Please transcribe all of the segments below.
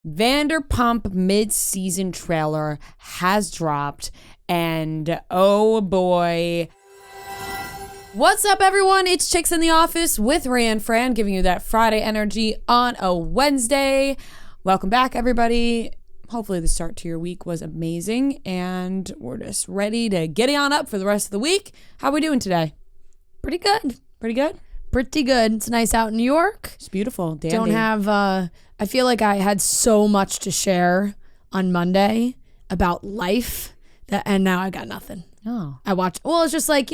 Vanderpump mid-season trailer has dropped, and oh boy. What's up, everyone? It's Chicks in the Office with Ray and Fran, giving you that Friday energy on a Wednesday. Welcome back, everybody. Hopefully the start to your week was amazing, and we're just ready to get on up for the rest of the week. How are we doing today? Pretty good. Pretty good? Pretty good. It's nice out in New York. It's beautiful. Dandy. Don't have, I feel like I had so much to share on Monday about life, and now I got nothing. Oh. It's just like,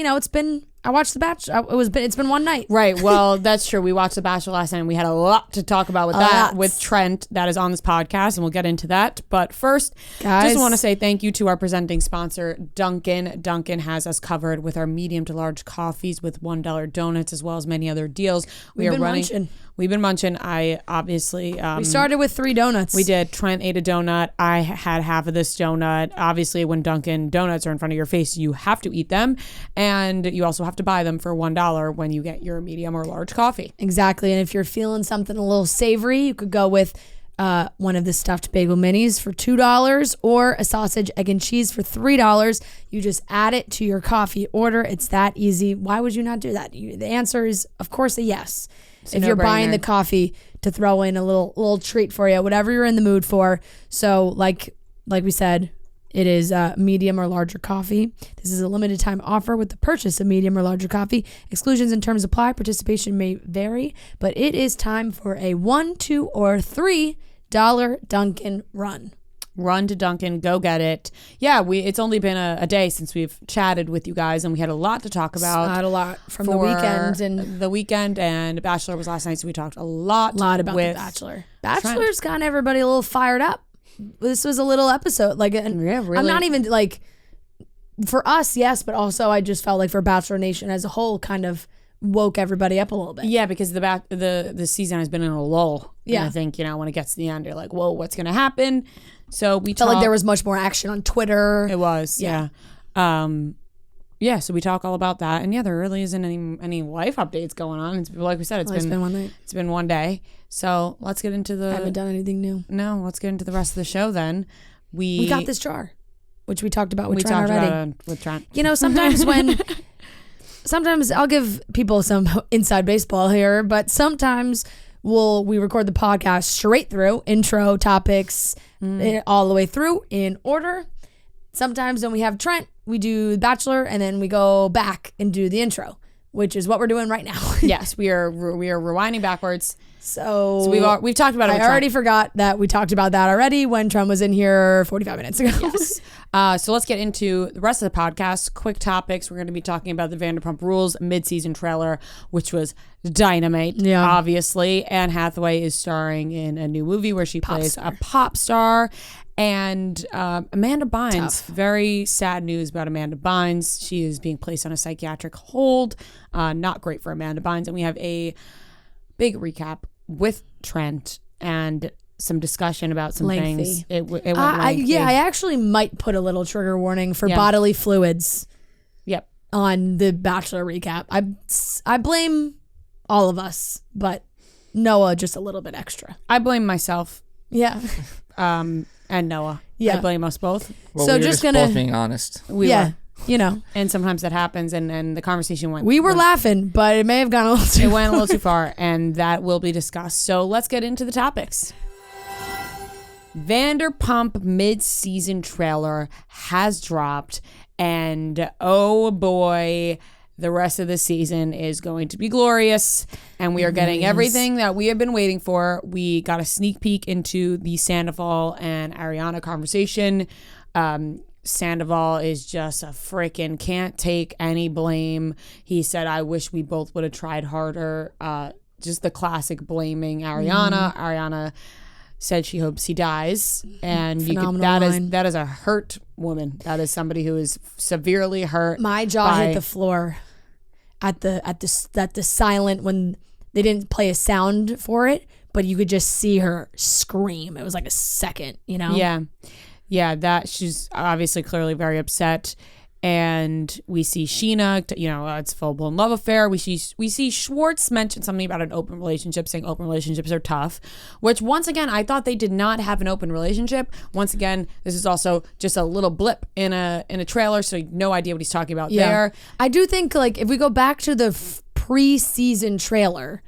I watched The Bachelor. It's been one night. Right. Well, that's true. We watched The Bachelor last night, and we had a lot to talk about with Trent that is on this podcast, and we'll get into that. But first, guys, just want to say thank you to our presenting sponsor, Dunkin. Dunkin has us covered with our medium to large coffees with $1 donuts, as well as many other deals. We've been munching. I obviously... we started with 3 donuts. We did. Trent ate a donut. I had half of this donut. Obviously, when Dunkin' Donuts are in front of your face, you have to eat them. And you also have to buy them for $1 when you get your medium or large coffee. Exactly. And if you're feeling something a little savory, you could go with one of the stuffed bagel minis for $2 or a sausage, egg, and cheese for $3. You just add it to your coffee order. It's that easy. Why would you not do that? The answer is, of course, a yes. If you're buying the coffee to throw in a little treat for you, whatever you're in the mood for. So like we said, it is medium or larger coffee. This is a limited time offer with the purchase of medium or larger coffee. Exclusions and terms apply. Participation may vary, but it is time for a $1, $2, or $3 Dunkin' run. Run to Dunkin', go get it. Yeah, it's only been a day since we've chatted with you guys, and we had a lot to talk about. Not a lot from the weekend. And Bachelor was last night, so we talked a lot about the Bachelor. Bachelor's gotten everybody a little fired up. This was a little episode. Really. I'm not even for us, yes, but also I just felt like for Bachelor Nation as a whole, kind of woke everybody up a little bit. Yeah, because the season has been in a lull. Yeah. And I think, when it gets to the end, you're like, whoa, what's going to happen? So we felt like there was much more action on Twitter. It was, yeah. So we talk all about that. And there really isn't any life updates going on. It's like we said, it's been one night. It's been one day. So let's get into I haven't done anything new. No, let's get into the rest of the show then. We got this jar, which we talked about with Trent already. With Trent. Sometimes I'll give people some inside baseball here, but sometimes we record the podcast straight through, intro, topics, all the way through in order. Sometimes when we have Trent, we do Bachelor, and then we go back and do the intro, which is what we're doing right now. Yes, we are rewinding backwards. So we've talked about it. I already forgot that we talked about that already when Trent was in here 45 minutes ago. Yes. So let's get into the rest of the podcast. Quick topics. We're going to be talking about the Vanderpump Rules mid-season trailer, which was dynamite, obviously. And Hathaway is starring in a new movie where she plays a pop star. And Amanda Bynes, very sad news about Amanda Bynes. She is being placed on a psychiatric hold. Not great for Amanda Bynes. And we have a big recap with Trent and some discussion about some things. It went lengthy. I actually might put a little trigger warning for bodily fluids. Yep. On the Bachelor recap. I blame all of us, but Noah just a little bit extra. I blame myself. Yeah. And Noah. Yeah. I blame us both. Well, so we were just both being honest. We were. And sometimes that happens, and the conversation went. We were laughing, but it may have gone a little too. It went a little too far, and that will be discussed. So let's get into the topics. Vanderpump mid-season trailer has dropped, and oh boy, the rest of the season is going to be glorious, and we are getting everything that we have been waiting for. We got a sneak peek into the Sandoval and Ariana conversation. Sandoval is just a freaking can't take any blame. He said, I wish we both would have tried harder. Just the classic blaming Ariana. Ariana said she hopes he dies. And that is a hurt woman. That is somebody who is severely hurt. My jaw hit the floor at the silent when they didn't play a sound for it, but you could just see her scream. It was like a second, Yeah. Yeah, that she's obviously clearly very upset. And we see Sheena, it's full-blown love affair. We see Schwartz mention something about an open relationship, saying open relationships are tough, which once again, I thought they did not have an open relationship. Once again, this is also just a little blip in a trailer, so no idea what he's talking about there. I do think, like, if we go back to the pre-season trailer,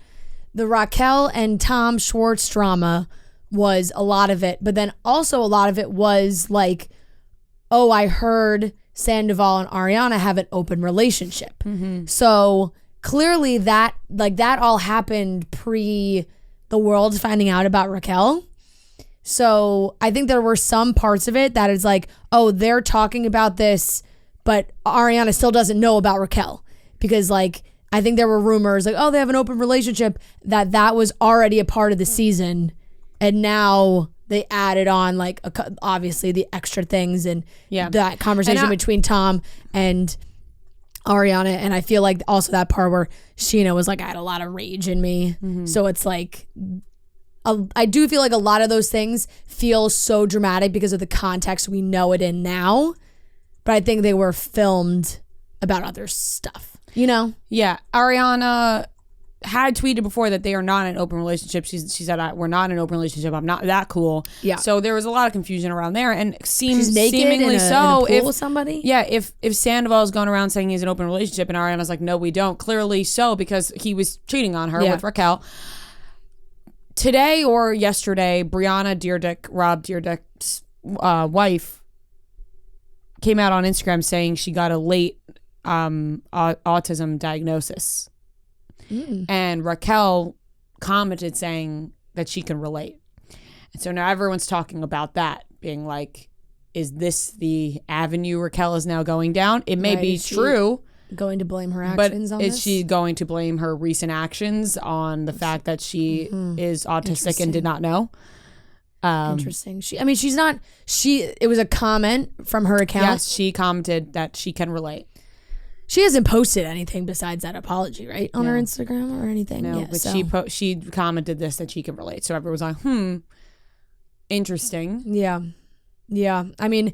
the Raquel and Tom Schwartz drama was a lot of it, but then also a lot of it was like, oh, I heard Sandoval and Ariana have an open relationship. Mm-hmm. So clearly that all happened pre the world finding out about Raquel. So I think there were some parts of it that is like, oh, they're talking about this, but Ariana still doesn't know about Raquel, because like I think there were rumors like, oh, they have an open relationship, that was already a part of the season, and now they added on like obviously the extra things and that conversation between Tom and Ariana. And I feel like also that part where Sheena was like, I had a lot of rage in me. Mm-hmm. So it's like, I do feel like a lot of those things feel so dramatic because of the context we know it in now. But I think they were filmed about other stuff, Yeah. Ariana had tweeted before that they are not in an open relationship. She said, we're not in an open relationship. I'm not that cool. Yeah. So there was a lot of confusion around there, and she's naked seemingly in a pool with somebody. Yeah. If Sandoval is going around saying he's in an open relationship and Ariana's like, no, we don't. Clearly so, because he was cheating on her with Raquel. Today or yesterday, Brianna Deerdick, Rob Deerdick's wife, came out on Instagram saying she got a late autism diagnosis. And Raquel commented saying that she can relate. And so now everyone's talking about that, being like, is this the avenue Raquel is now going down? It may be true. Going to blame her actions on this? Is she going to blame her recent actions on the fact that she is autistic and did not know? Interesting. It was a comment from her account. Yes, she commented that she can relate. She hasn't posted anything besides that apology, right? On her Instagram or anything? No, but she commented this, that she can relate. So everyone's like, interesting. Yeah. Yeah. I mean,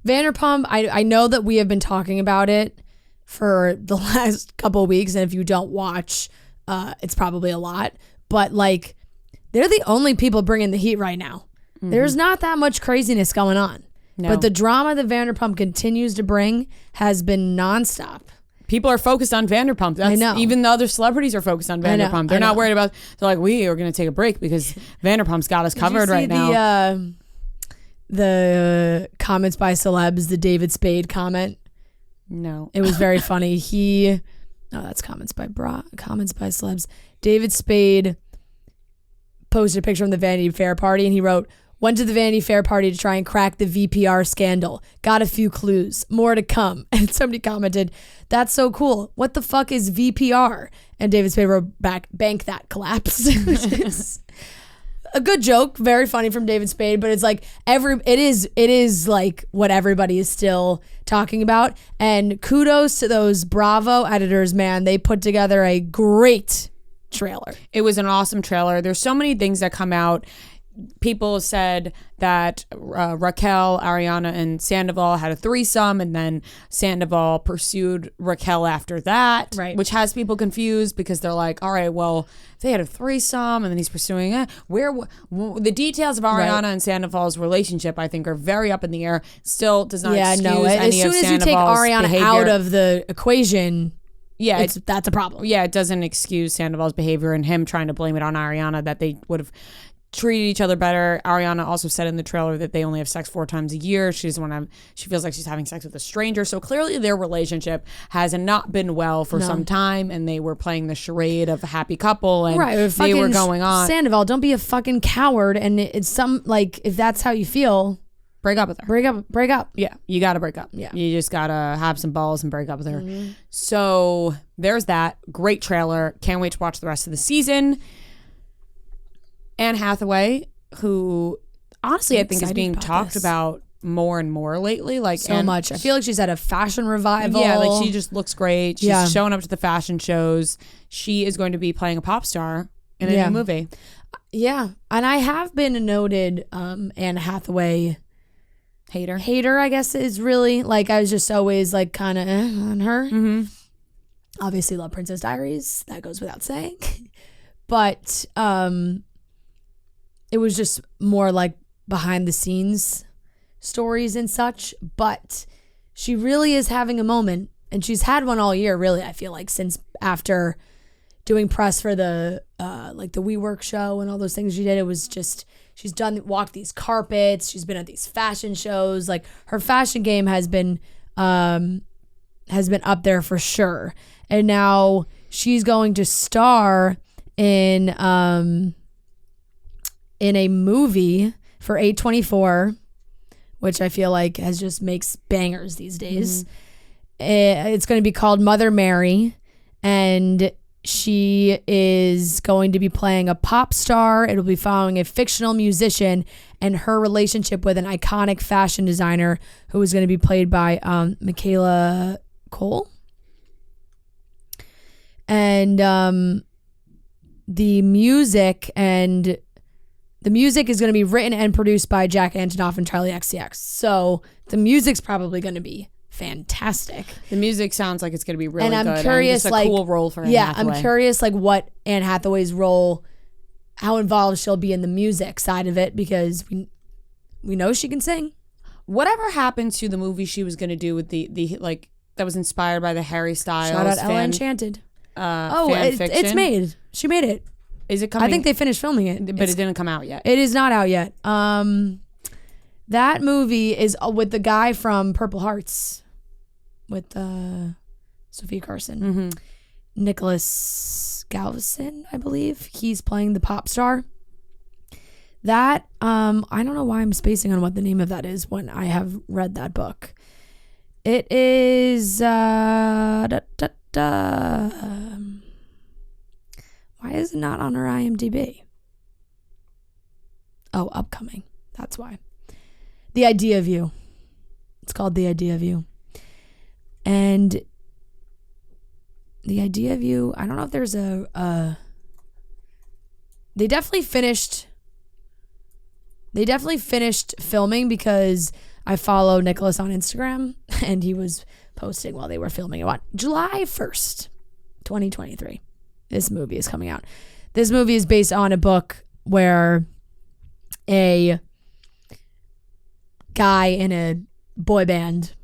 Vanderpump, I know that we have been talking about it for the last couple of weeks. And if you don't watch, it's probably a lot. But like, they're the only people bringing the heat right now. Mm-hmm. There's not that much craziness going on. No. But the drama that Vanderpump continues to bring has been nonstop. People are focused on Vanderpump. I know. Even the other celebrities are focused on Vanderpump. They're not worried about, they're like, we are going to take a break because Vanderpump's got us covered right now. The comments by celebs, the David Spade comment? No. It was very funny. That's comments by celebs. David Spade posted a picture from the Vanity Fair party, and he wrote, went to the Vanity Fair party to try and crack the VPR scandal. Got a few clues. More to come. And somebody commented, that's so cool. What the fuck is VPR? And David Spade wrote back, bank that collapse. Which is a good joke. Very funny from David Spade. But it's like, it is like what everybody is still talking about. And kudos to those Bravo editors, man. They put together a great trailer. It was an awesome trailer. There's so many things that come out. People said that Raquel, Ariana, and Sandoval had a threesome, and then Sandoval pursued Raquel after that, right? Which has people confused because they're like, all right, well, they had a threesome, and then he's pursuing it. The details of Ariana and Sandoval's relationship, I think, are very up in the air. Still does not excuse any of Sandoval's as soon as you take Ariana behavior out of the equation, that's a problem. Yeah, it doesn't excuse Sandoval's behavior and him trying to blame it on Ariana, that they would have treated each other better. Ariana also said in the trailer that they only have sex 4 times a year. She feels like she's having sex with a stranger. So clearly their relationship has not been well for some time, and they were playing the charade of a happy couple, and they were going on. Sandoval, don't be a fucking coward. And it's if that's how you feel, break up with her. Break up. Yeah, you got to break up. Yeah, you just got to have some balls and break up with her. Mm-hmm. So there's that. Great trailer. Can't wait to watch the rest of the season. And Hathaway, who honestly I think is being talked about more and more lately. Like so much. I feel like she's had a fashion revival. Yeah, like she just looks great. She's showing up to the fashion shows. She is going to be playing a pop star in a new movie. Yeah. And I have been a noted Anne Hathaway Hater, I guess, is really like, I was just always like kind of on her. Mm-hmm. Obviously love Princess Diaries, that goes without saying. But it was just more like behind the scenes stories and such. But she really is having a moment, and she's had one all year, really, I feel like, since after doing press for the like the WeWork show and all those things she did. It was just, she's walked these carpets, she's been at these fashion shows. Like, her fashion game has been up there for sure. And now she's going to star in a movie for A24, which I feel like makes bangers these days. Mm-hmm. It's going to be called Mother Mary, and she is going to be playing a pop star. It'll be following a fictional musician and her relationship with an iconic fashion designer who is going to be played by Michaela Cole. And the music is going to be written and produced by Jack Antonoff and Charlie XCX. So the music's probably going to be fantastic. The music sounds like it's going to be really good. And I'm good. curious, and just a cool role for Anne Hathaway. I'm curious, like, what Anne Hathaway's role, how involved she'll be in the music side of it, because we know she can sing. Whatever happened to the movie she was going to do with the like that was inspired by the Harry Styles? Shout out Ella Enchanted. It's made. She made it. Is it coming? I think they finished filming it, but it didn't come out yet. It is not out yet. That movie is with the guy from Purple Hearts, with Sophia Carson. Mm-hmm. Nicholas Galveston, I believe. He's playing the pop star. That, I don't know why I'm spacing on what the name of that is when I have read that book. It is, why is it not on her IMDb? Oh, upcoming. That's why. The Idea of You. It's called The Idea of You. And The Idea of You, I don't know if there's they definitely finished filming, because I follow Nicholas on Instagram and he was posting while they were filming it on July 1st, 2023. This movie is coming out. This movie is based on a book where a guy in a boy band,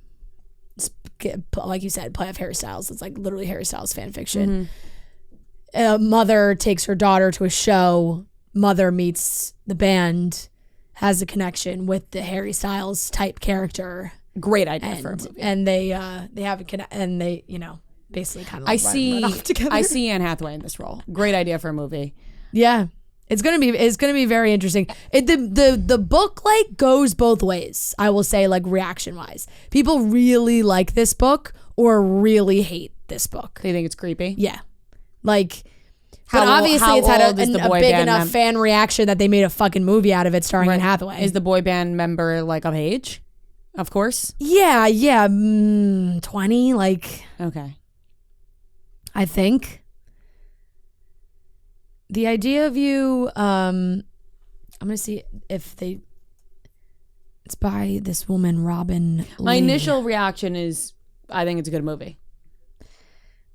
like you said, play off Harry Styles. It's like literally Harry Styles fan fiction. Mm-hmm. A mother takes her daughter to a show. Mother meets the band, has a connection with the Harry Styles type character. Great idea for a movie. And they have a and they, basically kind of like run off together. I see Anne Hathaway in this role. Great idea for a movie. Yeah. It's gonna be very interesting. The book like goes both ways, I will say, like reaction wise. People really like this book or really hate this book. They think it's creepy. Yeah, like. But obviously it's had a big enough fan reaction that they made a fucking movie out of it starring Anne Hathaway. Is the boy band member like of age? Of course. Yeah, 20, like. Okay. I think. The Idea of You, I'm going to see if it's by this woman, Robin My Lee. initial reaction is, I think it's a good movie.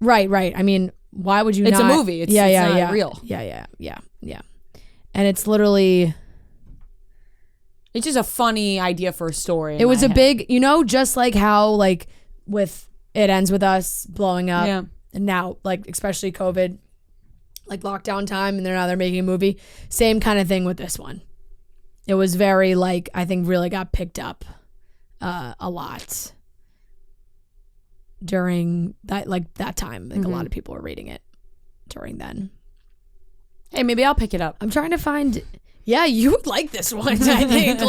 Right. I mean, why would you It's not? a movie. It's not real. Yeah. And it's literally. It's just a funny idea for a story. It was a big, just like how, like, with It Ends With Us blowing up. Yeah. And now, like, especially COVID. Like lockdown time, and they're making a movie. Same kind of thing with this one. It was very, like, I think really got picked up a lot during that time. Like, a lot of people were reading it during then. Hey, maybe I'll pick it up. I'm trying to find. Yeah, you would like this one. I think.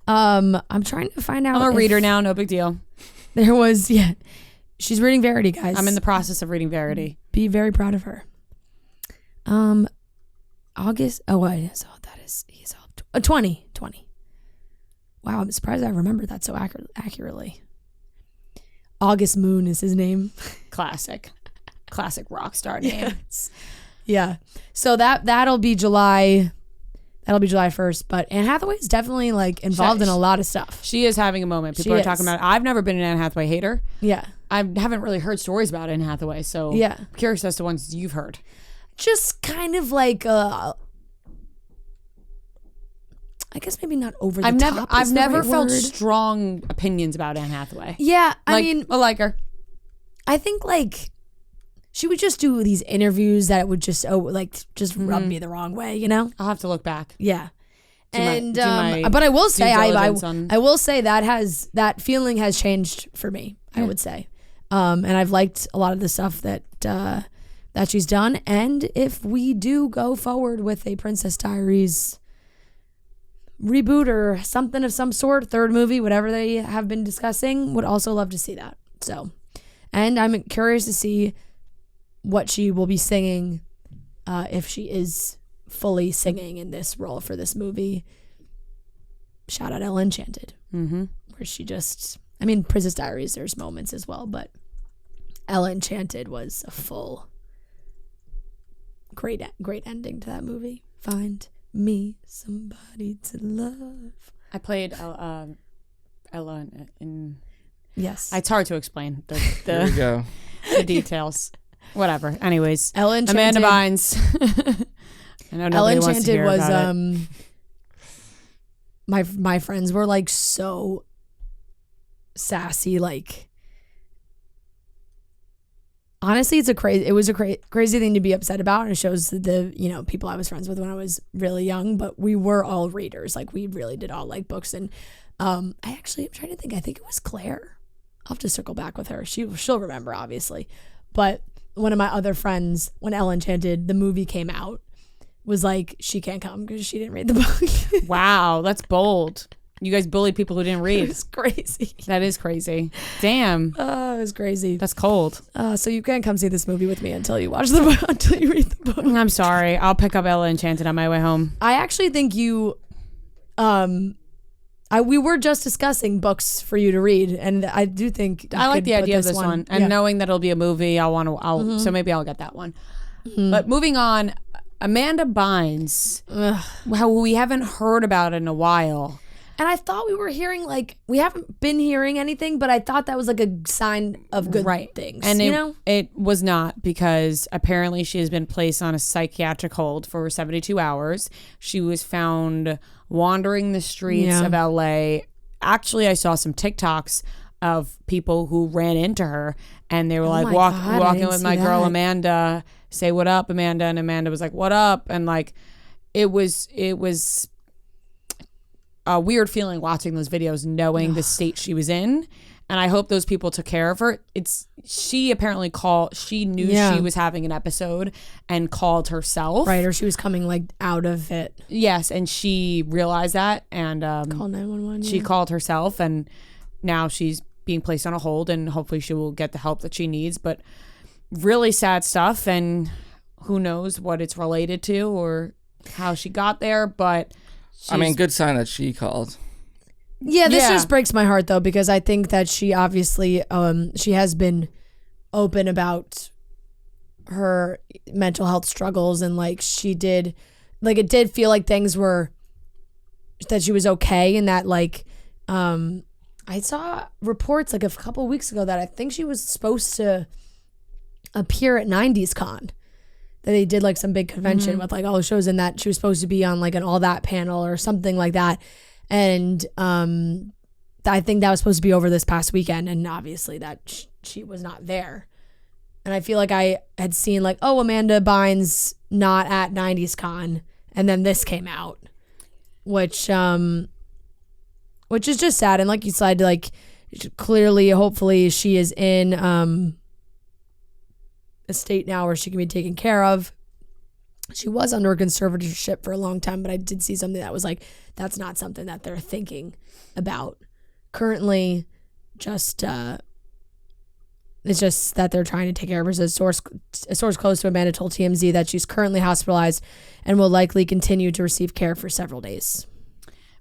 I'm trying to find out. I'm a reader now. No big deal. There was She's reading Verity, guys. I'm in the process of reading Verity. Be very proud of her. August. Oh, wait. So he's 20. Wow, I'm surprised I remember that so accurately. August Moon is his name. Classic rock star name. Yes. Yeah. So that'll be July That'll be July 1st. But Anne Hathaway is definitely like involved in a lot of stuff. She is having a moment. People are talking about it. I've never been an Anne Hathaway hater. Yeah. I haven't really heard stories about Anne Hathaway, so yeah. I'm curious as to ones you've heard. Just kind of like I guess maybe not over the top. I've never felt strong opinions about Anne Hathaway. Yeah, I mean, I like her. I think like she would just do these interviews that would just rub me the wrong way, you know? I'll have to look back. Yeah. But I will say I will say that feeling has changed for me, I would say. And I've liked a lot of the stuff that she's done, and if we do go forward with a Princess Diaries reboot or something of some sort, third movie, whatever they have been discussing, would also love to see that. So, and I'm curious to see what she will be singing if she is fully singing in this role for this movie. Shout out Ella Enchanted, where she just, I mean, Princess Diaries, there's moments as well, but Ella Enchanted was a full great ending to that movie. Find me somebody to love. I played Ella in yes. It's hard to explain There you go. the details. Whatever. Anyways, Ella Enchanted, Amanda Bynes. I know nobody wants to hear about it. My friends were like so sassy, like honestly it was a crazy thing to be upset about, and it shows the people I was friends with when I was really young, but we were all readers, like we really did all like books. And I'm trying to think, I think it was Claire. I'll have to circle back with her. She'll remember, obviously, but one of my other friends, when Ella Enchanted the movie came out, was like, she can't come because she didn't read the book. Wow, that's bold. You guys bully people who didn't read. It's crazy. That is crazy. Damn. Oh, it was crazy. That's cold. So you can't come see this movie with me until you watch the book, until you read the book. I'm sorry. I'll pick up Ella Enchanted on my way home. I actually think you, we were just discussing books for you to read, and I do think I like the idea of this one. And knowing that it'll be a movie, so maybe I'll get that one. But moving on, Amanda Bynes, who we haven't heard about in a while. And I thought we were hearing, like, we haven't been hearing anything, but I thought that was like a sign of good things. And it was not, because apparently she has been placed on a psychiatric hold for 72 hours. She was found wandering the streets of LA. Actually, I saw some TikToks of people who ran into her, and they were like, walking with my girl Amanda, say what up, Amanda. And Amanda was like, what up? And like, it was a weird feeling watching those videos, knowing the state she was in. And I hope those people took care of her. She apparently she knew she was having an episode and called herself. Right, or she was coming like out of it. Yes, and she realized that and called 911. She called herself, and now she's being placed on a hold, and hopefully she will get the help that she needs. But really sad stuff, and who knows what it's related to or how she got there, but I mean, good sign that she called. Yeah, this just breaks my heart, though, because I think that she obviously, she has been open about her mental health struggles, and like it did feel like things were, that she was okay, and that like, I saw reports like a couple weeks ago that I think she was supposed to appear at 90s Con. That they did like some big convention with like all the shows, and that she was supposed to be on like an All That panel or something like that. And I think that was supposed to be over this past weekend, and obviously that she was not there. And I feel like I had seen like, oh, Amanda Bynes not at 90s Con, and then this came out, which is just sad. And like you said, like clearly, hopefully she is in a state now where she can be taken care of. She was under a conservatorship for a long time, but I did see something that was like, that's not something that they're thinking about currently. Just it's just that they're trying to take care of her. So a source close to Amanda told TMZ that she's currently hospitalized and will likely continue to receive care for several days.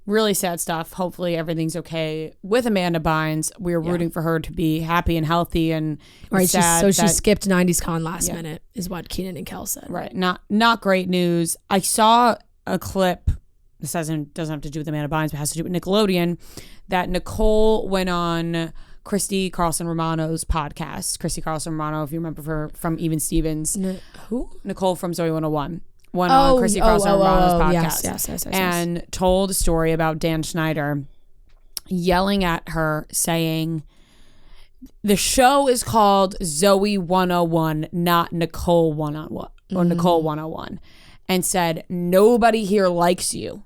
Really sad stuff. Hopefully everything's okay with Amanda Bynes. We're rooting for her to be happy and healthy, and right. She skipped 90s Con last minute, is what Keenan and Kel said. Right. Not great news. I saw a clip this doesn't have to do with Amanda Bynes, but has to do with Nickelodeon, that Nicole went on Christy Carlson Romano's podcast. Christy Carlson Romano, if you remember her from Even Stevens. Who? Nicole from Zoe 101. Went on Christy Carlson Romano's podcast. Yes. And told a story about Dan Schneider yelling at her saying, the show is called Zoe 101, not Nicole 101 or Nicole 101, and said, nobody here likes you.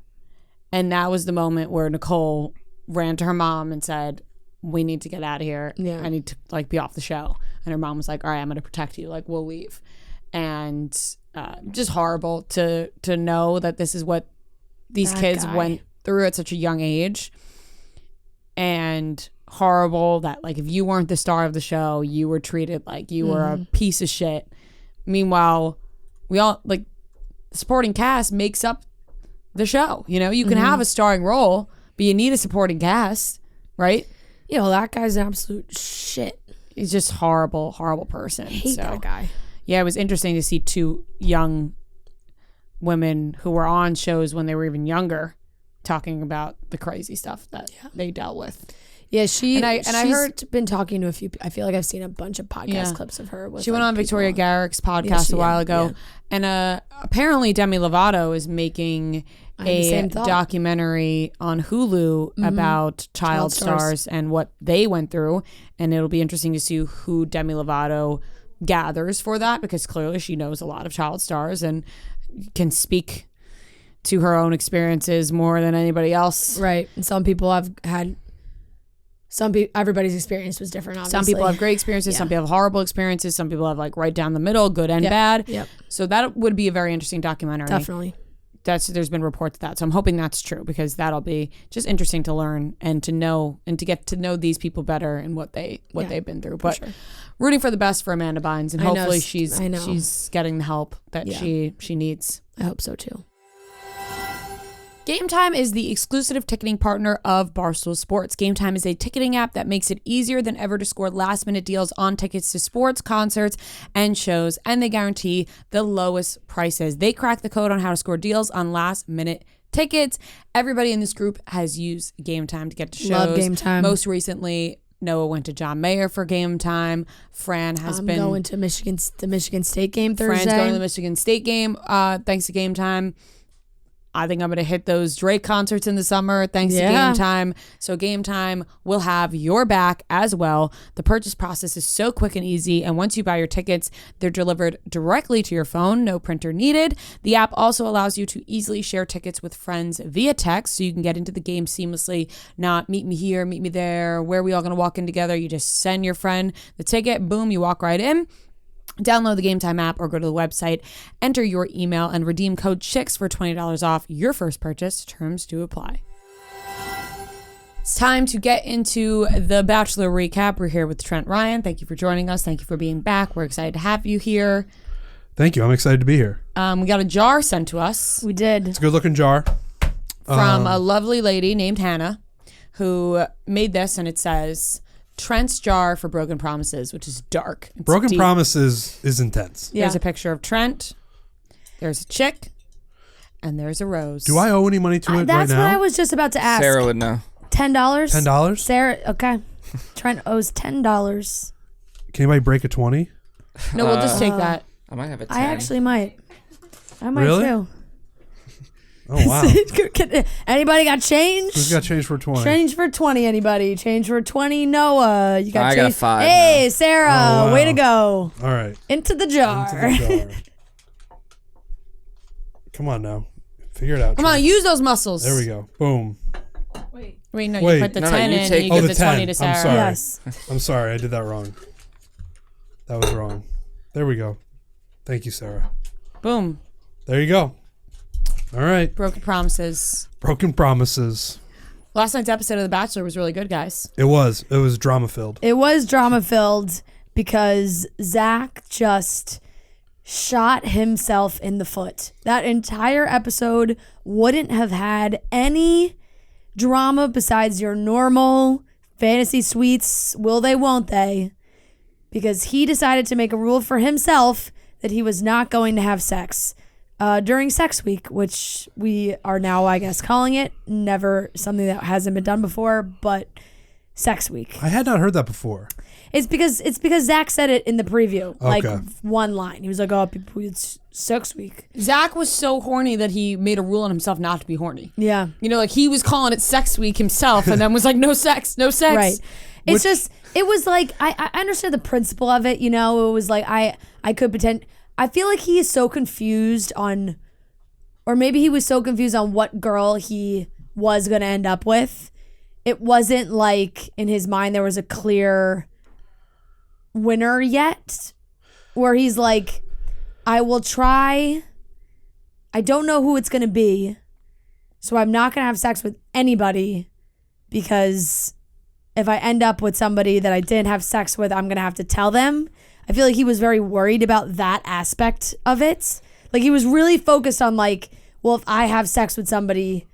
And that was the moment where Nicole ran to her mom and said, we need to get out of here. Yeah. I need to like be off the show. And her mom was like, all right, I'm going to protect you. Like, we'll leave. And just horrible to know that this is what these kids went through at such a young age. And horrible that like if you weren't the star of the show, you were treated like you were a piece of shit. Meanwhile, we all like the supporting cast makes up the show. You know, you can have a starring role, but you need a supporting cast, right? You know, that guy's an absolute shit. He's just horrible person. I hate that guy. Yeah, it was interesting to see two young women who were on shows when they were even younger talking about the crazy stuff that they dealt with. Yeah, she's been talking to a few. I feel like I've seen a bunch of podcast clips of her. She went on Victoria Garrick's podcast a while ago, and apparently Demi Lovato is making a documentary on Hulu about child stars and what they went through, and it'll be interesting to see who Demi Lovato gathers for that, because clearly she knows a lot of child stars and can speak to her own experiences more than anybody else. Right, and some people have had. Everybody's experience was different, obviously. Some people have great experiences. Some people have horrible experiences. Some people have like right down the middle, good and bad. Yep. So that would be a very interesting documentary. Definitely. There's been reports of that. So I'm hoping that's true, because that'll be just interesting to learn and to know and to get to know these people better and what they've been through. But rooting for the best for Amanda Bynes, and hopefully she's getting the help that she needs. I hope so too. Game Time is the exclusive ticketing partner of Barstool Sports. Game Time is a ticketing app that makes it easier than ever to score last-minute deals on tickets to sports, concerts, and shows, and they guarantee the lowest prices. They crack the code on how to score deals on last-minute tickets. Everybody in this group has used Game Time to get to shows. Love Game Time. Most recently, Noah went to John Mayer for Game Time. Fran has been going to the Michigan State game Thursday. Fran's going to the Michigan State game thanks to Game Time. I think I'm going to hit those Drake concerts in the summer thanks to Game Time. So Game Time will have your back as well. The purchase process is so quick and easy. And once you buy your tickets, they're delivered directly to your phone. No printer needed. The app also allows you to easily share tickets with friends via text, so you can get into the game seamlessly. Not meet me here, meet me there. Where are we all going to walk in together? You just send your friend the ticket. Boom, you walk right in. Download the Game Time app or go to the website, enter your email, and redeem code CHICKS for $20 off your first purchase. Terms do apply. It's time to get into the Bachelor recap. We're here with Trent Ryan. Thank you for joining us. Thank you for being back. We're excited to have you here. Thank you. I'm excited to be here. We got a jar sent to us. We did. It's a good looking jar. From a lovely lady named Hannah, who made this, and it says Trent's jar for broken promises, which is dark. It's broken deep. promises is intense. There's a picture of Trent. There's a chick. And there's a rose. Do I owe any money to it right now? That's what I was just about to ask. Sarah would know. $10? $10? Sarah, okay. Trent owes $10. Can anybody break a 20? No, we'll just take that. I might have a 10. I actually might. I might Really? too. Oh, wow. Anybody got change? Who's got change for 20? Change for 20, anybody. Change for 20, Noah. You got I change. got 5 Hey, now. Sarah, Oh, wow. way to go. All right. Into the jar. Into the jar. Come on now. Figure it out. Come on, use those muscles. There we go. Boom. Wait, no, Wait. you put the No, 10 you in take- and you Oh, give the the 20 10. to I'm Sarah. sorry. Yes. I'm sorry. I did that wrong. That was wrong. There we go. Thank you, Sarah. Boom. There you go. All right. Broken promises. Broken promises. Last night's episode of The Bachelor was really good, guys. It was. It was drama filled. It was drama filled because Zach just shot himself in the foot. That entire episode wouldn't have had any drama besides your normal fantasy suites, will they, won't they? Because he decided to make a rule for himself that he was not going to have sex. during sex week, which we are now, I guess, calling it. Never something that hasn't been done before, but sex week. I had not heard that before. It's because Zach said it in the preview, like Okay. one line. He was like, "Oh, it's sex week." Zach was so horny that he made a rule on himself not to be horny. Yeah, You know, like he was calling it sex week himself and then was like, no sex, no sex. right. It's just, it was like, I understood the principle of it. You know, it was like I could pretend. I feel like he is so confused on, or maybe he was so confused on what girl he was gonna end up with. It wasn't like in his mind there was a clear winner yet, where he's like, I will try. I don't know who it's going to be, so I'm not going to have sex with anybody, because if I end up with somebody that I didn't have sex with, I'm going to have to tell them. I feel like he was very worried about that aspect of it. Like he was really focused on like, well, if I have sex with somebody,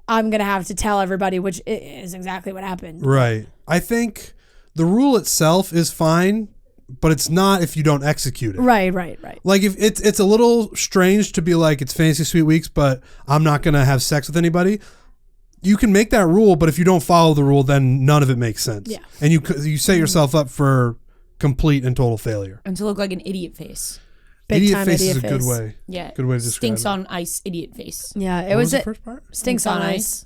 I'm going to have to tell everybody, which is exactly what happened. Right. I think the rule itself is fine, but it's not if you don't execute it. Right. Like if it's a little strange to be like, it's Fantasy Suite weeks, but I'm not going to have sex with anybody. You can make that rule, but if you don't follow the rule, then none of it makes sense. Yeah. And you set yourself up for complete and total failure. And to look like an idiot face. Big Idiot time face idiot is a good face. way. Yeah. Good way to describe Stinks it. on ice, idiot face. Yeah, it What was the it. first part? Stinks on ice.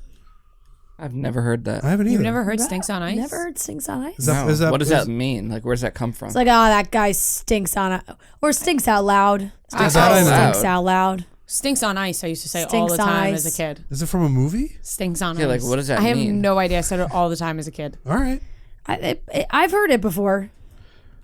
I've never heard that. I haven't either. You've never heard stinks on ice? Never heard stinks on ice. Is that, No. What does that mean? Like, where's that come from? It's like, oh, that guy stinks on it, or stinks out loud. Stinks out loud. Stinks out loud. Stinks on ice, I used to say all Stinks the on time ice. as a kid. Is it from a movie? Stinks on Yeah, ice. like, what does that I have mean? no idea. I said it all the time as a kid. All right. I've heard it before.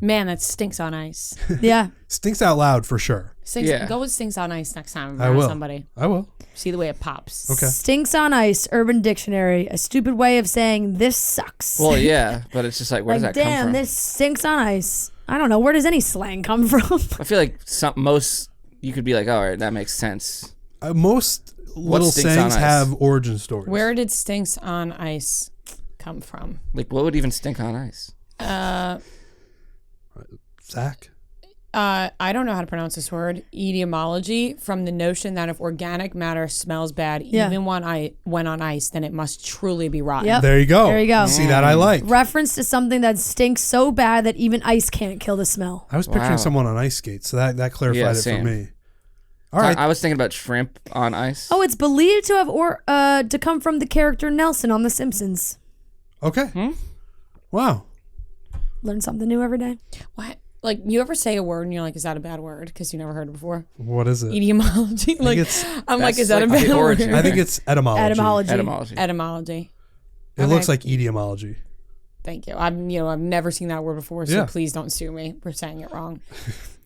Man, that stinks on ice. Yeah. Stinks out loud for sure. Stinks, Yeah. Go with stinks on ice next time I around will. somebody. I will. See the way it pops. Okay. Stinks on ice. Urban Dictionary. A stupid way of saying this sucks. Well, yeah, but it's just like, where like, does that come damn, from? this stinks on ice. I don't know. Where does any slang come from? I feel like most you could be like, all right, that makes sense. Most little stinks on sayings ice? have origin stories. Where did stinks on ice come from? Like, what would even stink on ice? Zach? I don't know how to pronounce this word. Etymology, from the notion that if organic matter smells bad, Yeah. even when on ice, then it must truly be rotten. Yep. There you go. There you go. See, that I like. Reference to something that stinks so bad that even ice can't kill the smell. I was picturing Wow. someone on ice skates, so that clarified Yeah, it same. for me. All right. I was thinking about shrimp on ice. Oh, it's believed to have to come from the character Nelson on The Simpsons. Okay. Wow. Learn something new every day. What? Like, you ever say a word and you're like, is that a bad word? Because you never heard it before. What is it? Etymology. Like, it's- I'm like, That's is that like a the bad origin. word? I think it's etymology. Etymology. Etymology. It Okay. looks like etiology. Thank you. I've never seen that word before, so Yeah. please don't sue me for saying it wrong.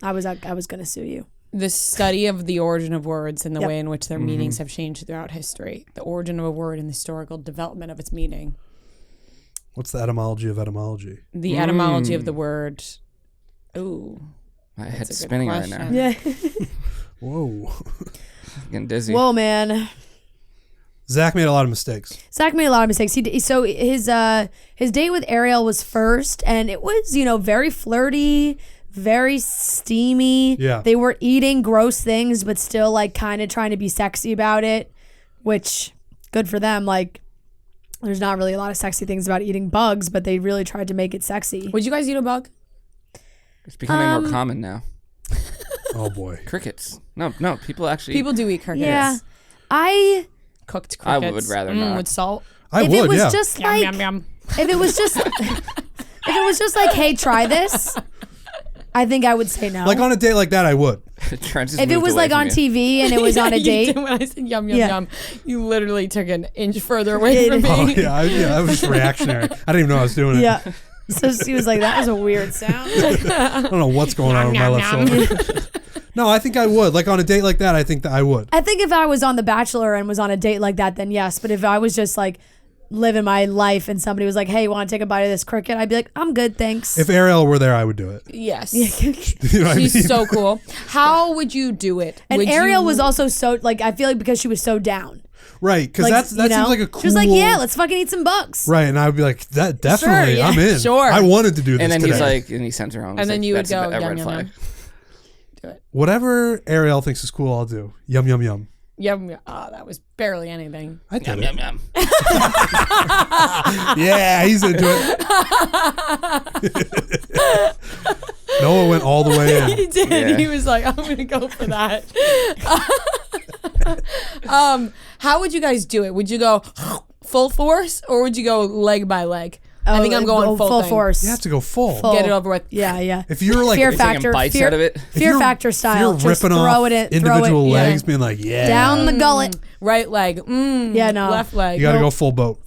I was gonna sue you. The study of the origin of words and the Yep. way in which their meanings have changed throughout history. The origin of a word and the historical development of its meaning. What's the etymology of etymology? The etymology of the word. Ooh. My head's a good spinning right now. question. Yeah. Whoa. Getting dizzy. Whoa, man. Zach made a lot of mistakes. Zach made a lot of mistakes. So his date with Ariel was first, and it was very flirty, very steamy. Yeah. They were eating gross things, but still like kind of trying to be sexy about it, which good for them. Like, there's not really a lot of sexy things about eating bugs, but they really tried to make it sexy. Would you guys eat a bug? It's becoming more common now. Oh boy. Crickets. No, people actually. People do eat crickets. Yeah, I Cooked I crickets. would rather not. With salt. I if would, it was yeah. just Yum, like yum, yum. if it was just like, hey, try this, I think I would say no. Like on a date like that, I would. Trent has if it moved was away like from on you. TV and it was on a You date. did when I said yum, yum, Yeah. yum. You literally took an inch further away from me. Oh yeah, that was reactionary. I didn't even know I was doing it. Yeah. So she was like, that was a weird sound. I don't know what's going on with my Yum, left yum, yum. shoulder. No, I think I would. Like on a date like that, I think that I would. I think if I was on The Bachelor and was on a date like that, then yes. But if I was just like living my life and somebody was like, hey, want to take a bite of this cricket? I'd be like, I'm good, thanks. If Ariel were there, I would do it. Yes. You know what I mean? She's so cool. How would you do it? And Would Ariel you- was also so, like, I feel like because she was so down. Right, because Like, that you know? seems like a cool. She was like, yeah, let's fucking eat some bugs. Right, and I would be like, that definitely, yeah, I'm in. sure. I wanted to do this And then today. he's like, and he sends her home. And then you would that's go, a yum, red yum, flag. yum. do it. Whatever Ariel thinks is cool, I'll do. Yum, yum, yum. Yum. Oh, that was barely anything. I did Yum, it. yum, yum. Yeah, he's into it. Noah went all the way He in. did. Yeah. He was like, I'm going to go for that. How would you guys do it? Would you go full force or would you go leg by leg? I think I'm going full thing. force. You have to go full. Get it over with. Yeah. If you're like Fear You're taking factor, bites fear, out of it? fear factor style. If you're Just ripping throw off it in, individual throw it, legs, being like, yeah. down the gullet. Right leg. Yeah, no. Left leg. You got to go full boat.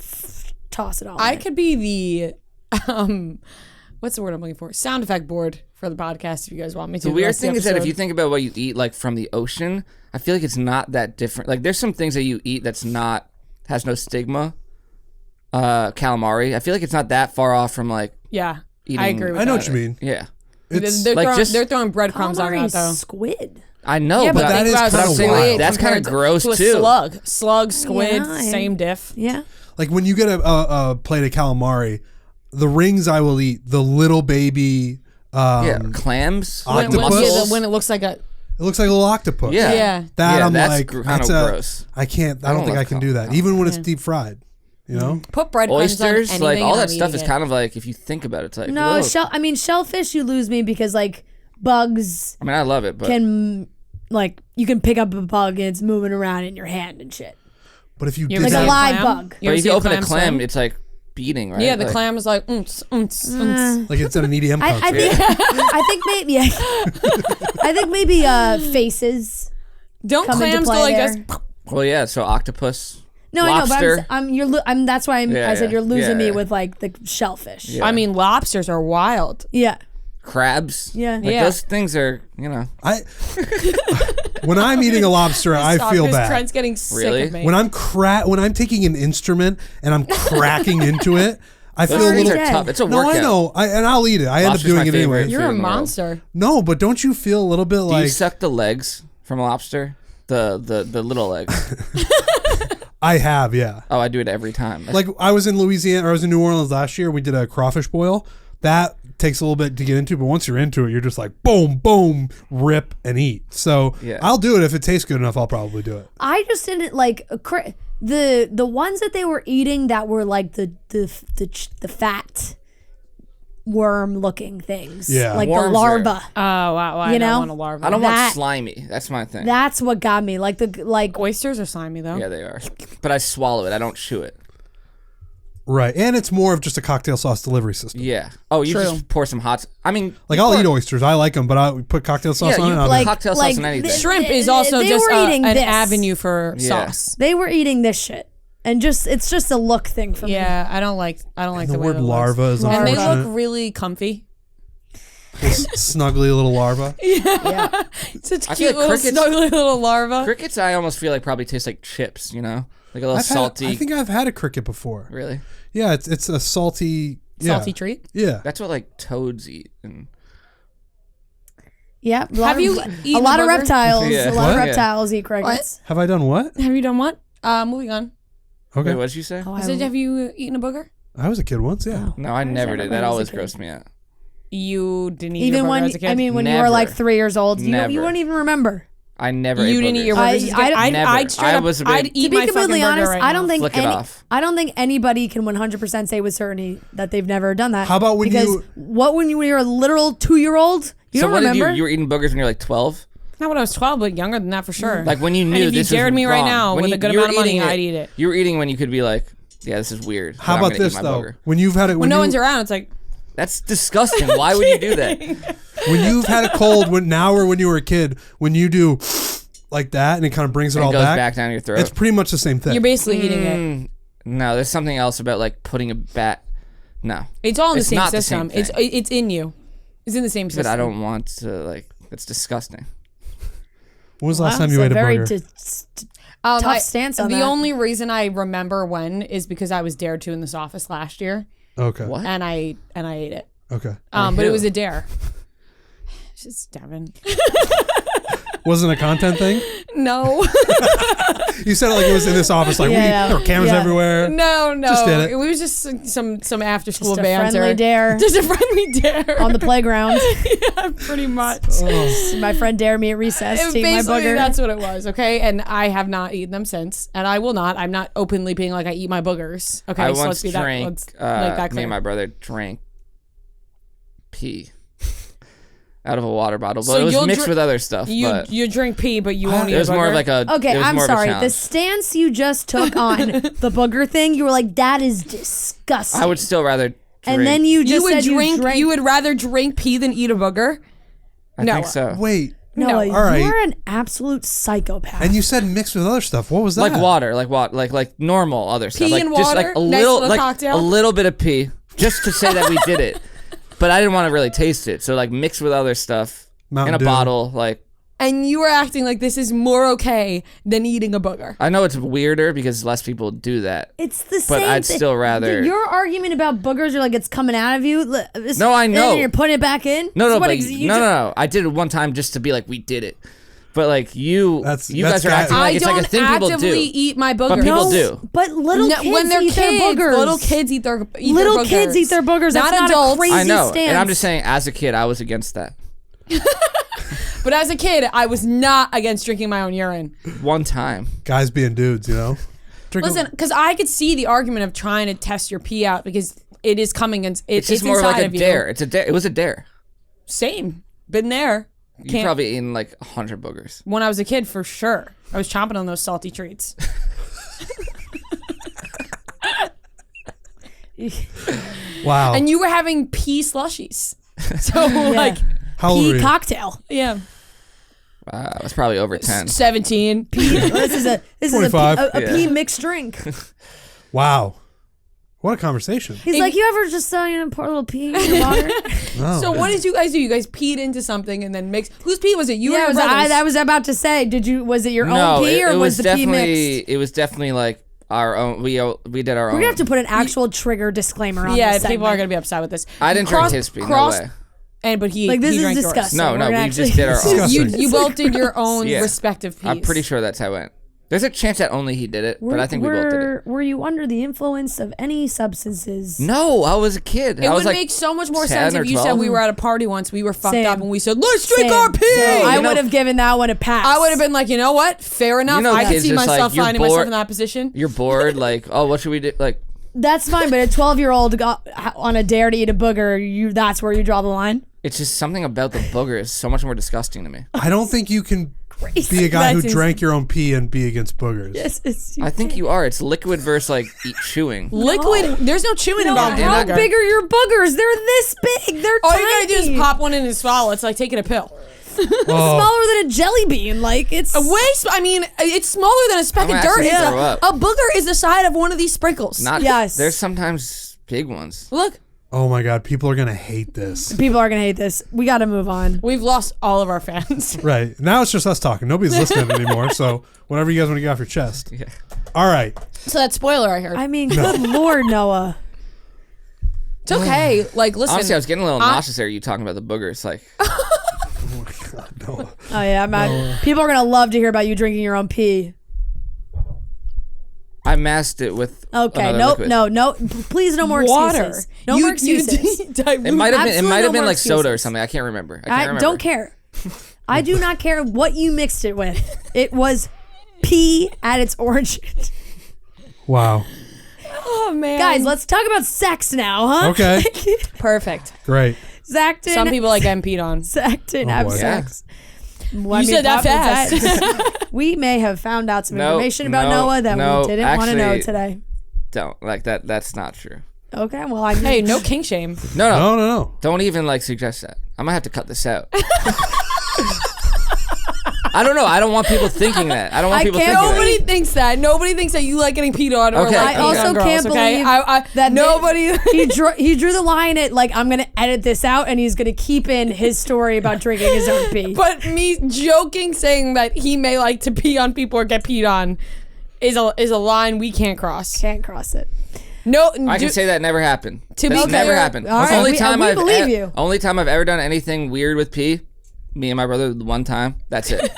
Toss it all. I in. could be the what's the word I'm looking for? Sound effect board for the podcast if you guys want me to. The weird rest of thing is that if episode. you think about what you eat, like from the ocean, I feel like it's not that different. Like there's some things that you eat that's not has no stigma. Calamari, I feel like it's not that far off from like Yeah. eating. I agree with I know that. what you mean. Yeah, It's They're, like throwing, just- they're throwing breadcrumbs on that Calamari's though. squid. I know, Yeah, but, but that think is about kinda squid wild. That's kinda compared gross, to a too. Slug, squid, Yeah, same diff. Yeah. like when you get a plate of calamari, the rings I will eat, the little baby. yeah, clams. Octopus? When it looks like a It looks like a little octopus. Yeah. Yeah. That Yeah, I'm that's like, kinda that's gross. I can't. I don't don't think love I can do that, even when it's deep fried. You know. put breadcrumbs on Oysters, anything like all and that I'm stuff eating is it. kind of like if you think about it, it's like No, whoa. shellfish, you lose me because like bugs I mean, I love it, but can like you can pick up a bug and it's moving around in your hand and shit. But if you You did ever Like see a a that, live clam? bug. You but ever if see you open a clam, swim? it's like beating, right? Yeah, the Like, clam is like like it's at an EDM I concert. think I think maybe I think maybe faces. Don't come into clams go play like there. this? Well, yeah. So octopus. No, I know, lobster. but I'm that's why Yeah, I said yeah, you're losing me yeah. with like the shellfish. Yeah. I mean, lobsters are wild. Yeah. Crabs. Yeah. Like Yeah. those things are, I when I'm eating a lobster, I Stop, feel 'cause bad. Trent's getting sick Really? of me. When I'm taking an instrument and I'm cracking into it, I feel those a things little. are dead. tough. It's a No, workout. I know, and I'll eat it. I end up Lobster's doing my it anyway. favorite. You're a food in the world. monster. No, but don't you feel a little bit Do you like suck the legs from a lobster? The little legs. I have? Yeah. Oh, I do it every time. Like I was in Louisiana or I was in New Orleans last year. We did a crawfish boil. That takes a little bit to get into, but once you're into it, you're just like boom, boom, rip and eat. So Yeah. I'll do it if it tastes good enough. I'll probably do it. I just didn't like the ones that they were eating that were like the fat worm looking things. Yeah. Like Worms the are- larva. Oh wow, I You don't know? want a larva. I don't want that- slimy. That's my thing. That's what got me. Like the like Oysters are slimy though. Yeah, they are. But I swallow it. I don't chew it. Right. And it's more of just a cocktail sauce delivery system. Yeah. Oh, you True. just pour some hot. I mean, Like you I'll pour- eat oysters. I like them, but I put cocktail sauce Yeah, on you it. and like- I'm cocktail sauce on anything. Shrimp is also they just were eating an this. avenue for Yeah. sauce. they were eating this shit. And it's just a look thing for me. Yeah, I don't like the way word it looks. larva is And they unfortunate. look really comfy. This snuggly little larva. Such I cute feel like little crickets- snuggly little larva. crickets. I almost feel like probably taste like chips. You know, like a little I salty. think I've had a cricket before. Really? Yeah, it's a salty. Yeah. Salty treat. Yeah. That's what like toads eat. And Yeah. Have you a eaten lot a of burger? reptiles. Yeah. A lot of What? reptiles eat crickets. Have I done what? Have you done what? Moving on. Okay. wait, what did you say? Oh, I said, have you eaten a booger? I was a kid once. Yeah. No, I never did. That everybody was a always kid. grossed me out. You didn't eat Even a burger when as a kid? I mean when you were Never. like 3 years old, you Never. wouldn't even remember. I never. you ate didn't eat your boogers. burgers as a I- kid? I- Never. I'd straight I up, was a big- I'd eat To be my fucking completely burger honest, right I don't now. think Flick it off. I don't think anybody can 100% say with certainty that they've never done that. How about when because you- when you were a literal 2-year-old? You So don't what did remember? you were eating boogers when you were like 12? Not when I was 12, but younger than that for sure. Like when you knew and if this you dared was me right wrong. now When with you- a good you were amount of money, eating it- I'd eat it. You were eating when you could be like, yeah, this is weird. but How I'm about gonna eat this my though? burger. When you've had it, When no one's around, it's like, That's disgusting. Why would you do that? when you've had a cold, when now or when you were a kid, when you do like that and it kind of brings it It all goes back, back down your throat. it's pretty much the same thing. you're basically eating it. No, there's something else about like putting a bat. No, It's all in the It's same not the system. same thing. It's in you. It's in the same system. but I don't want to like. That's disgusting. When was the last Wow, time it's you ate a very burger? tough stance on the that. only reason I remember when is because I was dared to in this office last year, Okay. What? and I ate it. Okay. But it who? was a dare. Just Devin. Wasn't a content thing? No. You said it like it was in this office. Like there were cameras everywhere. No. Just did it. It was just some after school Just a banter. friendly dare. Just a friendly dare. On the playground. Yeah, pretty much. My friend dared me at recess to eat my Basically, booger. that's what it was, okay? And I have not eaten them since, and I will not. I'm not openly being like I eat my boogers. Okay, I so once let's be drank. that. Let's make that Me clear. and my brother drank pee out of a water bottle, but So it was you'll mixed with other stuff. But You drink pee, but you won't eat it was a booger? more of like a. Okay, it was I'm more of a sorry. The challenge. stance you just took on the booger thing, you were like, that is disgusting. I would still rather. Drink. and then you just You would said drink. you drank. You would rather drink pee than eat a booger? I no. think so. Wait. Noah, No. All right. you're an absolute psychopath. And you said mixed with other stuff. What was that? Like water, like normal other stuff. Pee Like and just water? like a Nice little, little like cocktail? a little bit of pee, just to say that we did it. But I didn't want to really taste it, so like mixed with other stuff Mountain in a Dew. bottle. Like And you were acting like this is more okay than eating a booger. I know it's weirder because less people do that. It's the But same I'd thing. still rather- Your argument about boogers are like it's coming out of you. No, I know. And you're putting it back in. No, So what but you no. I did it one time just to be like, we did it. But like you That's guys are guy- acting I like it's don't like a thing people actively do. eat my boogers. But people No, do. But little kids when they're eat kids, their boogers. little kids eat their Little boogers. kids eat their boogers. That's not adults. a crazy I know, stance. and I'm just saying, as a kid, I was against that. But as a kid, I was not against drinking my own urine. One time, Guys being dudes, you know? Drinking- Listen, because I could see the argument of trying to test your pee out because it is coming and it's just more inside like a of you. dare. It's a dare. It was a dare. Same, been there. You probably eaten like 100 boogers. When I was a kid, for sure, I was chomping on those salty treats. wow. And you were having pee slushies. So like, How old were pea you? cocktail. yeah, I was probably over 10. 17. This is a 25. a Yeah. pea mixed drink. Wow. What a conversation. He's like, you ever just pour a little pea in your water? Oh. So what did you guys do? You guys peed into something and then mixed. Whose pee was it? You or Yeah, your was brother's? I was about to say, was it your No, own pee or it was the pea definitely mixed? it was definitely like our own. We did our We're own. gonna have to put an actual trigger disclaimer on Yeah, this people are segment. gonna be upset with this. I didn't drink his pee. No way. But he Like, this he is drank yours. disgusting. No, We're no, gonna we actually- just did our own. Disgusting. You both did your own Yeah. respective peas. I'm pretty sure that's how it went. There's a chance that only he did it, but I think we both did it. Were you under the influence of any substances? No, I was a kid. It I was would like make so much more 10 sense or if you said 12. we were at a party once, we were fucked Same. up, and we said, let's drink Same. our pee. Same. I You know- would have given that one a pass. I would have been like, you know what? Fair enough. You know I can kids see just like, myself you're finding myself bored- in that position. you're bored. Like, oh, what should we do? Like, That's fine, but a 12-year-old got on a dare to eat a booger. That's where you draw the line. it's just something about the booger is so much more disgusting to me. I don't think you can be a guy who That's drank your own pee and be against boogers. I think you are. It's liquid versus like chewing. Liquid. There's no chewing involved in How booger. big are your boogers? They're this big. They're All tiny. you gotta do is pop one in and swallow. It's like taking a pill. Oh, Smaller than a jelly bean. Like it's I mean, it's smaller than a speck I'm of gonna dirt. actually It's throw up. a booger is the side of one of these sprinkles. Not. Yes. There's sometimes big ones. Look, oh my God. People are going to hate this. people are gonna hate this. We got to move on. we've lost all of our fans. Right. Now it's just us talking. Nobody's listening anymore. So whatever you guys want to get off your chest. Yeah. All right. So that spoiler I heard. I mean, good Lord, Noah. It's okay. Like, listen. Honestly, I was getting a little nauseous there. You talking about the boogers? Like, No. Oh yeah, people are gonna love to hear about you drinking your own pee. I masked it with Okay, another nope, liquid. no. Please, no more water. excuses. No more excuses. It might have been. It Absolutely might no have been more like soda or excuses. something. I can't remember. I don't care. I do not care what you mixed it with. It was pee at its origin. Wow. Oh man, Guys, let's talk about sex now, huh? Okay. perfect. Great. Zach didn't. Some people like getting peed on. Zach didn't Oh, have boy. sex. You said that fast. We may have found out some No, information about no, Noah that no, we didn't want to know actually- today. Don't like that. That's not true. Okay, well, I mean, Hey, no king shame. No, no. No. Don't even like suggest that. I might have to cut this out. I don't know. I don't want people thinking that. I don't want I people can't- thinking Nobody that. thinks that. Nobody thinks that you like getting peed on or Okay. like I peeing also on girls, can't okay? believe that nobody. he drew the line at like I'm gonna edit this out and he's gonna keep in his story about drinking his own pee. But me joking, saying that he may like to pee on people or get peed on, is a line we can't cross. Can't cross it. No, I can say that never happened. To That's be never clear- happened. All right, only we time I've believe you. only time I've ever done anything weird with pee. Me and my brother one time. That's it.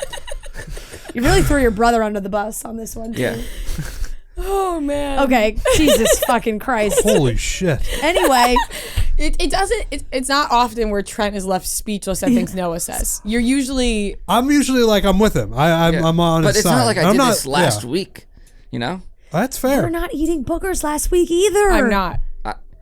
You really threw your brother under the bus on this one. Too. Yeah. Oh man. Okay. Jesus fucking Christ. Holy shit. Anyway, It's not often where Trent is left speechless at things Noah says. I'm usually like I'm with him. I'm on But his it's side. not like I I'm did not, this last week, you know? That's fair. we're not eating boogers last week either. I'm not.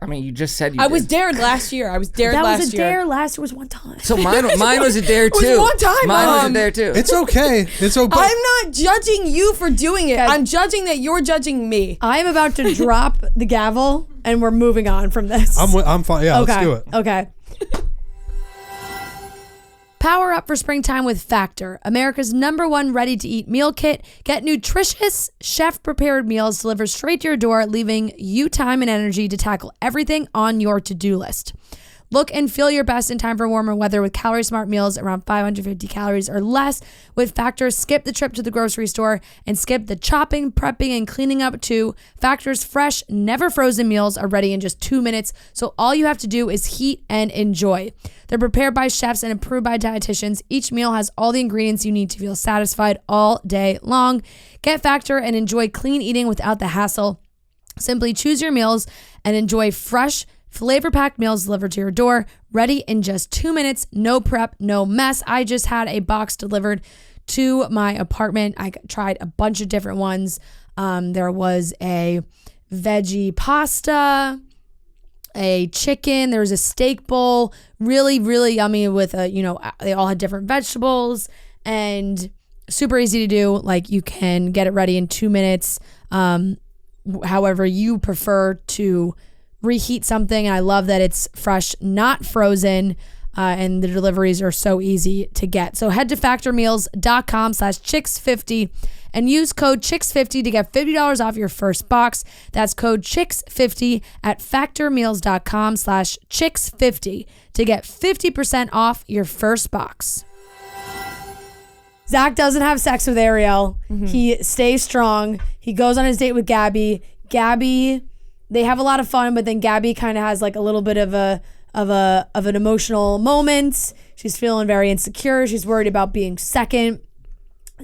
I mean, you just said you I did. was dared last year. I was dared That last was a year. dare. Last year was one time. So mine was a dare was too. one time, Mine was a Mom. dare too. It's okay. It's okay. I'm not judging you for doing it. Okay. I'm judging that you're judging me. I am about to drop the gavel, and we're moving on from this. I'm fine. Yeah, okay. let's do it. Okay. Power up for springtime with Factor, America's #1 ready-to-eat meal kit. Get nutritious, chef-prepared meals delivered straight to your door, leaving you time and energy to tackle everything on your to-do list. Look and feel your best in time for warmer weather with calorie-smart meals around 550 calories or less. With Factor, skip the trip to the grocery store and skip the chopping, prepping, and cleaning up too. Factor's fresh, never frozen meals are ready in just 2 minutes, so all you have to do is heat and enjoy. They're prepared by chefs and approved by dietitians. Each meal has all the ingredients you need to feel satisfied all day long. Get Factor and enjoy clean eating without the hassle. Simply choose your meals and enjoy fresh, flavor-packed meals delivered to your door, ready in just 2 minutes. No prep, no mess. I just had a box delivered to my apartment. I tried a bunch of different ones. There was a veggie pasta, a chicken, there was a steak bowl, really, really yummy with they all had different vegetables and super easy to do. Like, you can get it ready in 2 minutes, however you prefer to reheat something. And I love that it's fresh, not frozen, and the deliveries are so easy to get. So head to factormeals.com/chicks50 and use code chicks50 to get $50 off your first box. That's code chicks50 at factormeals.com/chicks50 to get 50% off your first box. Zach doesn't have sex with Ariel. He stays strong. He goes on his date with Gabby. They have a lot of fun, but then Gabby kind of has like a little bit of an emotional moment. She's feeling very insecure. She's worried about being second.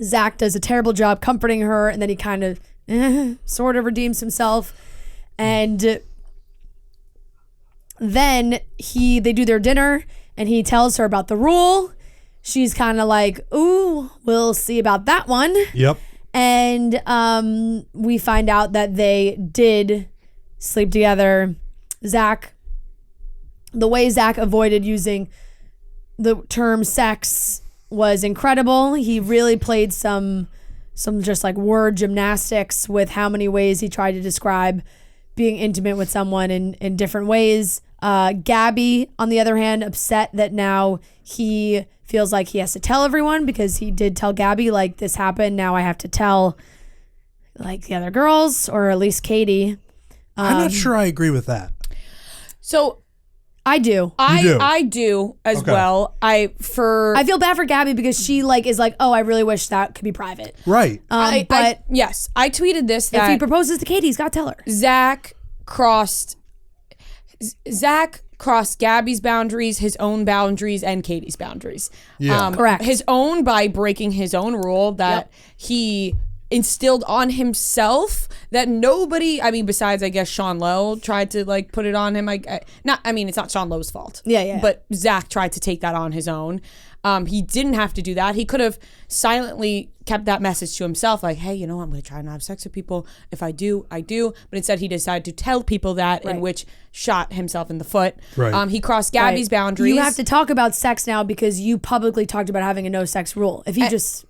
Zach does a terrible job comforting her, and then he kind of sort of redeems himself. And then they do their dinner, and he tells her about the rule. She's kind of like, ooh, we'll see about that one. Yep. And we find out that they did sleep together. The way Zach avoided using the term sex was incredible. He really played some just like word gymnastics with how many ways he tried to describe being intimate with someone in different ways. Gabby, on the other hand, upset that now he feels like he has to tell everyone, because he did tell Gabby, like, this happened. Now I have to tell like the other girls, or at least Katie. I'm not sure I agree with that. So I do. I do as Okay. well. I feel bad for Gabby because she is like, oh, I really wish that could be private. Right. But yes, I tweeted this if he that proposes to Katie, he's got to tell her. Zach crossed Gabby's boundaries, his own boundaries, and Katie's boundaries. Yeah. Correct. His own by breaking his own rule that he instilled on himself that nobody, I mean, besides I guess Sean Lowe tried to like put it on him. It's not Sean Lowe's fault. Yeah. But Zach tried to take that on his own. He didn't have to do that. He could have silently kept that message to himself, like, hey, I'm going to try not to have sex with people. If I do, I do. But instead, he decided to tell people that, in which shot himself in the foot. Right. He crossed Gabby's boundaries. You have to talk about sex now because you publicly talked about having a no sex rule. If you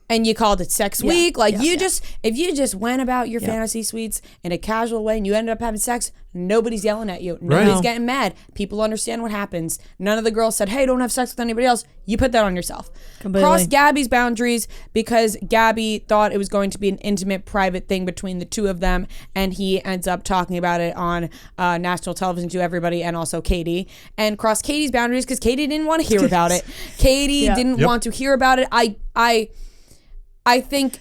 and you called it sex week, like yeah. if you just went about your fantasy suites in a casual way and you ended up having sex, nobody's yelling at you. Nobody's getting mad. People understand what happens. None of the girls said, hey, don't have sex with anybody else. You put that on yourself. Completely. Crossed Gabby's boundaries because Gabby thought it was going to be an intimate, private thing between the two of them, and he ends up talking about it on national television to everybody and also Katie. And crossed Katie's boundaries because Katie didn't want to hear about it. Katie didn't want to hear about it. I think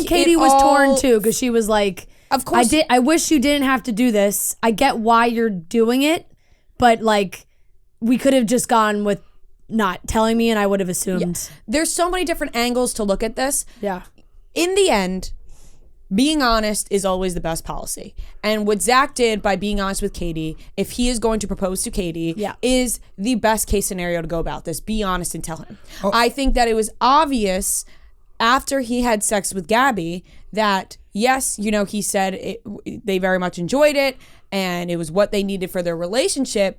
Katie was torn too, because she was like, of course, I wish you didn't have to do this. I get why you're doing it, but like, we could have just gone with not telling me and I would have assumed. There's so many different angles to look at this. Yeah. in the end, being honest is always the best policy. And what Zach did by being honest with Katie, if he is going to propose to Katie, is the best case scenario to go about this. Be honest and tell him. I think that it was obvious after he had sex with Gabby that, yes, you know, he said they very much enjoyed it and it was what they needed for their relationship.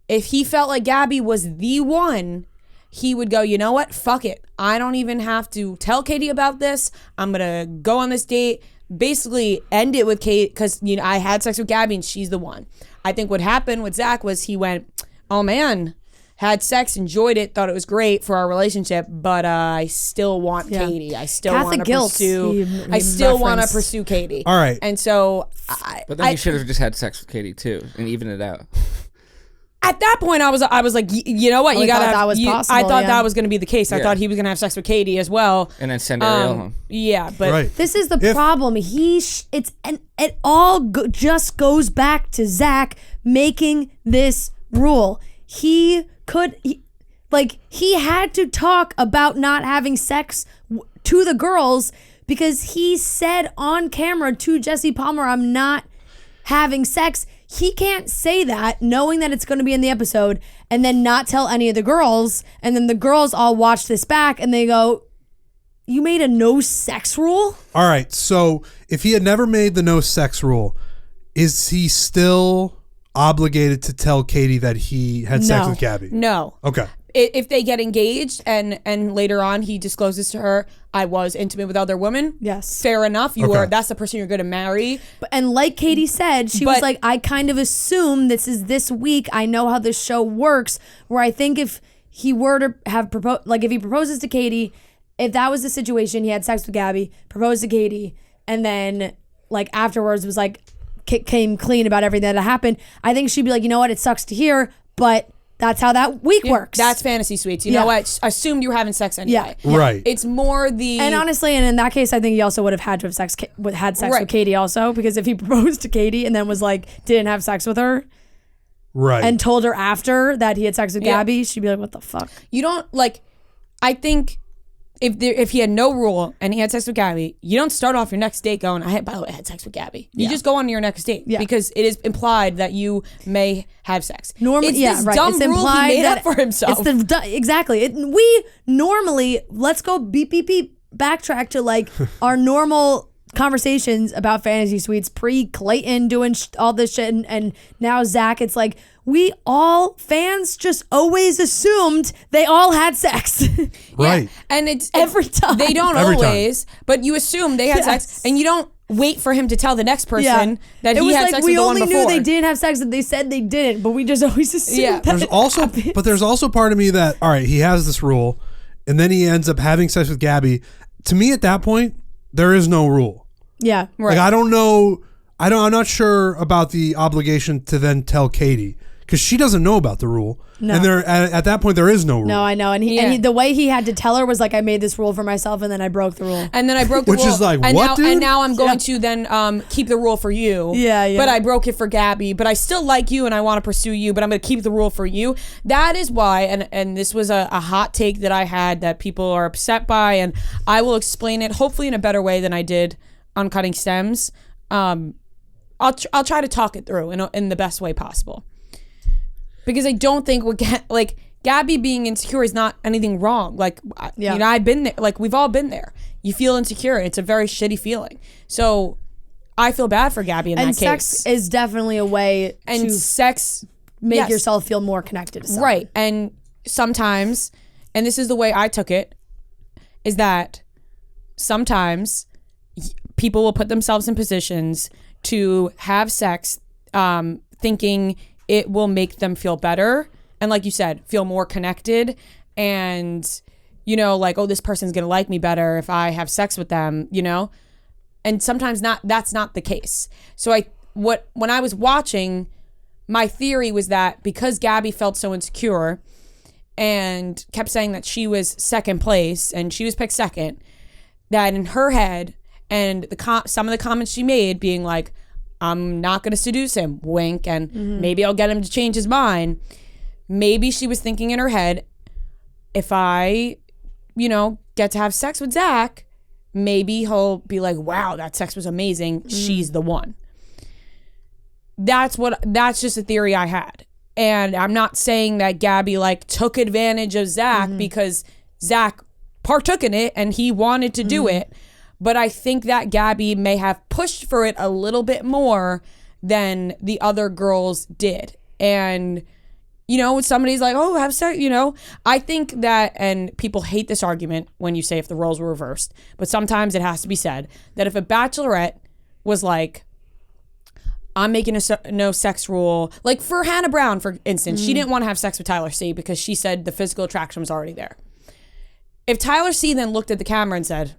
If he felt like Gabby was the one, he would go, you know what? Fuck it. I don't even have to tell Katie about this. I'm going to go on this date, basically end it with Kate because, you know, I had sex with Gabby and she's the one. I think what happened with Zach was he went, oh man, had sex, enjoyed it, thought it was great for our relationship, but I still want Katie. I still want to pursue. I still want to pursue Katie. All right. And so, but then you should have just had sex with Katie too and even it out. At that point, I was like, you know what? You gotta. That was possible, I thought that was going to be the case. I thought he was going to have sex with Katie as well, and then send Ariel home. Yeah, but this is the problem. It all just goes back to Zach making this rule. He had to talk about not having sex to the girls because he said on camera to Jesse Palmer, "I'm not having sex." He can't say that knowing that it's going to be in the episode and then not tell any of the girls. And then the girls all watch this back and they go, you made a no sex rule? All right. So if he had never made the no sex rule, is he still obligated to tell Katie that he had sex with Gabby? No. Okay. If they get engaged and later on he discloses to her, I was intimate with other women. Yes. Fair enough. That's the person you're going to marry. And like Katie said, she was like, I kind of assume this is this week. I know how this show works, where I think if he were to have proposed, like if he proposes to Katie, if that was the situation, he had sex with Gabby, proposed to Katie, and then like afterwards was like, came clean about everything that happened, I think she'd be like, you know what, it sucks to hear, but that's how that week works. That's fantasy suites. You know what? Assumed you were having sex anyway. Yeah. Right. It's more the... And honestly, and in that case, I think he also would have had to have had sex with Katie also, because if he proposed to Katie and then was like, didn't have sex with her, right, and told her after that he had sex with Gabby, she'd be like, what the fuck? You don't, like, I think if he had no rule and he had sex with Gabby, you don't start off your next date going, by the way, I had sex with Gabby. You just go on to your next date because it is implied that you may have sex. Normally, it's this dumb it's rule implied he made that up for himself. Exactly. We normally, let's go beep, beep, beep, backtrack to like our normal conversations about fantasy suites pre-Clayton doing all this shit and now Zach. It's like we all fans just always assumed they all had sex. Right. Yeah. And it's every time. They don't Every always, but you assume they had sex and you don't wait for him to tell the next person that he had sex with the one before. We only knew they didn't have sex and they said they didn't, but we just always assumed that there's also part of me that, all right, he has this rule and then he ends up having sex with Gabby. To me at that point, there is no rule. Yeah. Right. Like I don't know. I'm not sure about the obligation to then tell Katie because she doesn't know about the rule. No. And at that point there is no rule. No, I know. And he, the way he had to tell her was like, I made this rule for myself and then I broke the rule. And then I broke the rule. Which is like, and what, now, dude? And now I'm going to then keep the rule for you. Yeah. But I broke it for Gabby. But I still like you and I want to pursue you, but I'm going to keep the rule for you. That is why, and this was a hot take that I had that people are upset by, and I will explain it hopefully in a better way than I did on Cutting Stems. I'll try to talk it through in the best way possible. Because I don't think like Gabby being insecure is not anything wrong. Like, you know, I've been there. Like, we've all been there. You feel insecure. It's a very shitty feeling. So I feel bad for Gabby in that case. And sex is definitely a way to make yourself feel more connected to someone. Right. And sometimes, and this is the way I took it, is that sometimes people will put themselves in positions to have sex thinking it will make them feel better. And like you said, feel more connected. And, you know, like, oh, this person's going to like me better if I have sex with them, you know? And sometimes that's not the case. So when I was watching, my theory was that because Gabby felt so insecure and kept saying that she was second place and she was picked second, that in her head, and some of the comments she made being like, I'm not going to seduce him, wink, and maybe I'll get him to change his mind. Maybe she was thinking in her head, if I, you know, get to have sex with Zach, maybe he'll be like, wow, that sex was amazing. She's the one. That's just a theory I had. And I'm not saying that Gabby like took advantage of Zach because Zach partook in it and he wanted to do it. But I think that Gabby may have pushed for it a little bit more than the other girls did. And, you know, somebody's like, oh, have sex, you know. I think that, and people hate this argument when you say if the roles were reversed, but sometimes it has to be said that if a bachelorette was like, I'm making a no sex rule. Like for Hannah Brown, for instance, she didn't want to have sex with Tyler C because she said the physical attraction was already there. If Tyler C then looked at the camera and said,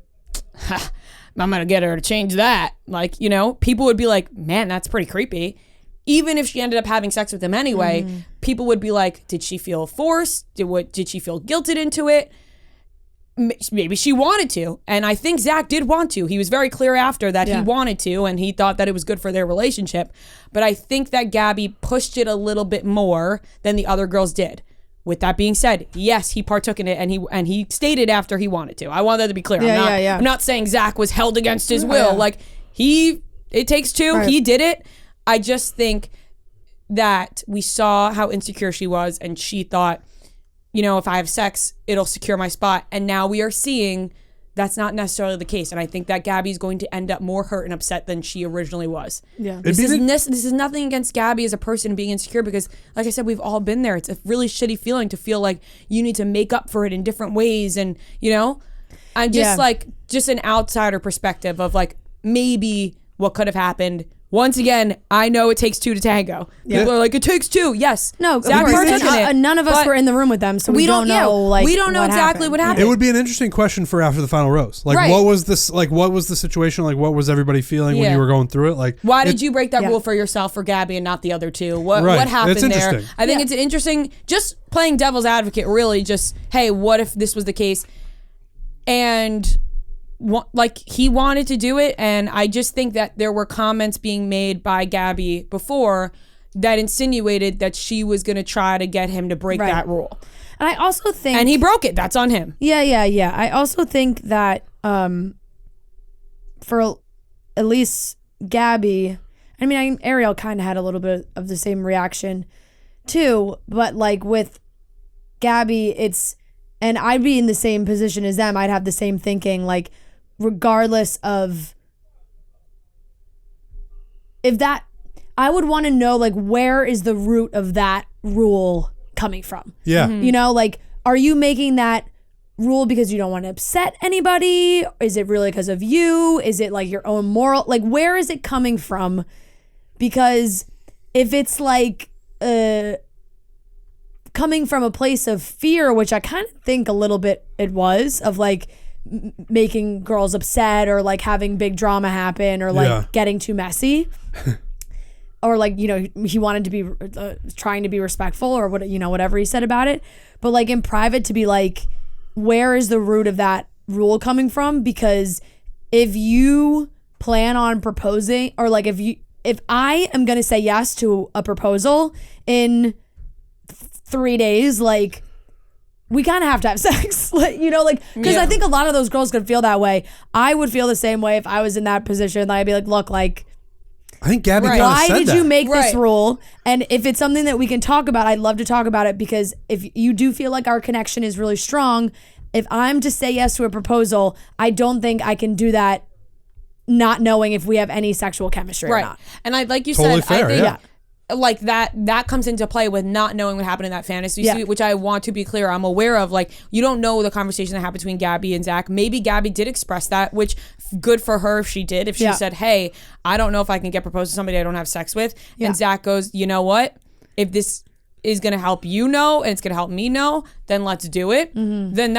I'm going to get her to change that. Like, you know, people would be like, man, that's pretty creepy. Even if she ended up having sex with him anyway, people would be like, did she feel forced? Did she feel guilted into it? Maybe she wanted to. And I think Zach did want to. He was very clear after that he wanted to, and he thought that it was good for their relationship. But I think that Gabby pushed it a little bit more than the other girls did. With that being said, yes, he partook in it, and he stated after he wanted to. I want that to be clear. I'm not saying Zach was held against his will. Like, it takes two. Right. He did it. I just think that we saw how insecure she was, and she thought, you know, if I have sex, it'll secure my spot. And now we are seeing that's not necessarily the case. And I think that Gabby's going to end up more hurt and upset than she originally was. Yeah. This is nothing against Gabby as a person being insecure because, like I said, we've all been there. It's a really shitty feeling to feel like you need to make up for it in different ways. And, you know, I'm just just an outsider perspective of like maybe what could have happened. Once again, I know it takes two to tango. People are like, it takes two. Yes. No, Zach none of us were in the room with them, so we don't know. We don't know exactly what happened. It would be an interesting question for after the final rose. Like, what was this? Like, what was the situation? Like, what was everybody feeling when you were going through it? Like, why did you break that rule for yourself for Gabby and not the other two? What happened there? I think it's interesting. Just playing devil's advocate. Really, just hey, what if this was the case? And like he wanted to do it, and I just think that there were comments being made by Gabby before that insinuated that she was going to try to get him to break that rule. And I also think, and he broke it. That's on him. Yeah. I also think that for at least Gabby, I mean, Ariel kind of had a little bit of the same reaction too, but like with Gabby, and I'd be in the same position as them. I'd have the same thinking, like, regardless of if that, I would want to know, like, where is the root of that rule coming from? Yeah. Mm-hmm. You know, like, are you making that rule because you don't want to upset anybody? Is it really because of you? Is it like your own moral? Like, where is it coming from? Because if it's like coming from a place of fear, which I kind of think a little bit it was, of like making girls upset or like having big drama happen or like getting too messy or like, you know, he wanted to be trying to be respectful or what, you know, whatever he said about it. But like in private to be like, where is the root of that rule coming from? Because if you plan on proposing, or like if I am going to say yes to a proposal in 3 days, like, we kind of have to have sex, like, you know, like, because I think a lot of those girls could feel that way. I would feel the same way if I was in that position. I'd be like, look, like, I think Gabby kind of why said did that. you make this rule? And if it's something that we can talk about, I'd love to talk about it, because if you do feel like our connection is really strong, if I'm to say yes to a proposal, I don't think I can do that not knowing if we have any sexual chemistry or not. And like you Totally said, fair, I think yeah. like that comes into play with not knowing what happened in that fantasy suite, which I want to be clear, I'm aware of. Like, you don't know the conversation that happened between Gabby and Zach. Maybe Gabby did express that, which good for her if she did. If she said, hey, I don't know if I can get proposed to somebody I don't have sex with. And Zach goes, you know what? If this is going to help you know and it's going to help me know, then let's do it. Mm-hmm. Then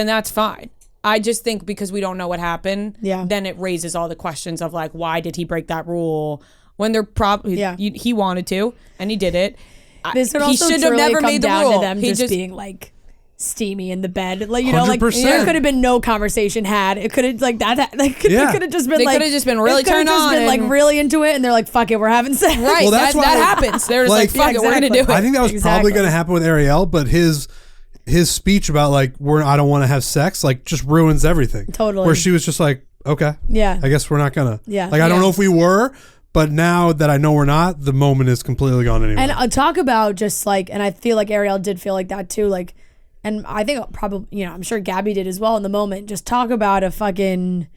that's fine. I just think because we don't know what happened, then it raises all the questions of like, why did he break that rule? When they're probably he wanted to and he did it. This could also should have never made the rule. To them he just being like steamy in the bed, like, you know, like 100%. there could have been no conversation had. It could have like that. Like it could have just been they like could have just been really turned on, been like really into it, and they're like, "Fuck it, we're having sex." Right. Well, that's that happens. They're just like, "Fuck it, we're gonna do it." I think that was probably going to happen with Ariel, but his his speech about like I don't want to have sex like just ruins everything. Totally. Where she was just like, okay, Yeah. I guess we're not gonna. Yeah. Like I don't know if we were, but now that I know we're not, the moment is completely gone anyway. And talk about just like, and I feel like Ariel did feel like that too. Like, and I think probably, I'm sure Gabby did as well in the moment. Just talk about a fucking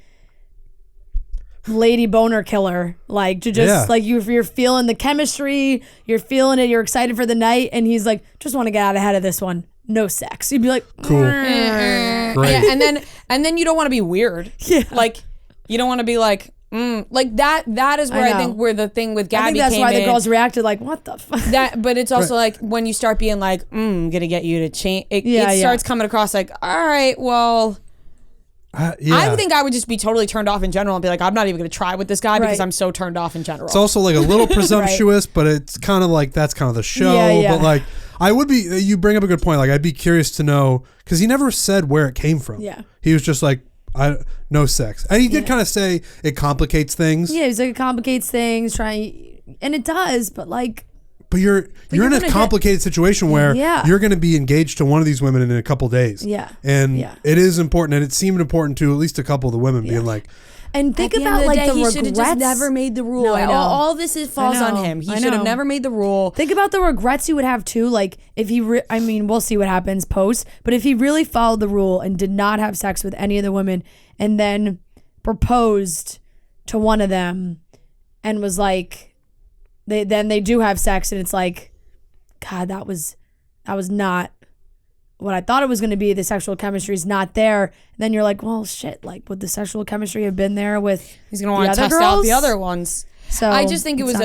lady boner killer. Like, to just like you're feeling the chemistry, you're feeling it, you're excited for the night, and he's like, just want to get out ahead of this one. No sex. You'd be like, cool. Great. Yeah, and then you don't want to be weird. Yeah. Like you don't want to be like, like that. That is where I think where the thing with Gabby I think that's came why in. the girls reacted like, what the fuck? That, but it's also like when you start being like, gonna get you to change. It starts coming across like, all right, well. I think I would just be totally turned off in general and be like, I'm not even going to try with this guy because I'm so turned off in general. It's also like a little presumptuous, but it's kind of like that's kind of the show. Yeah. But like, I would be. You bring up a good point. Like, I'd be curious to know because he never said where it came from. Yeah, he was just like, no sex, and he did kind of say it complicates things. Yeah, he's like, it complicates things, and it does, but like. But you're in a complicated situation where you're going to be engaged to one of these women in a couple days. Yeah. And it is important, and it seemed important to at least a couple of the women being like. And think about like the he regrets. should have just never made the rule. No, I know. All this falls on him. He should have never made the rule. Think about the regrets he would have too. Like if he, we'll see what happens post. But if he really followed the rule and did not have sex with any of the women, and then proposed to one of them, and was like. They do have sex and it's like, God, that was not what I thought it was going to be. The sexual chemistry is not there. And then you're like, well, shit. Like, would the sexual chemistry have been there with? He's gonna want to test out the other ones. So I just think it was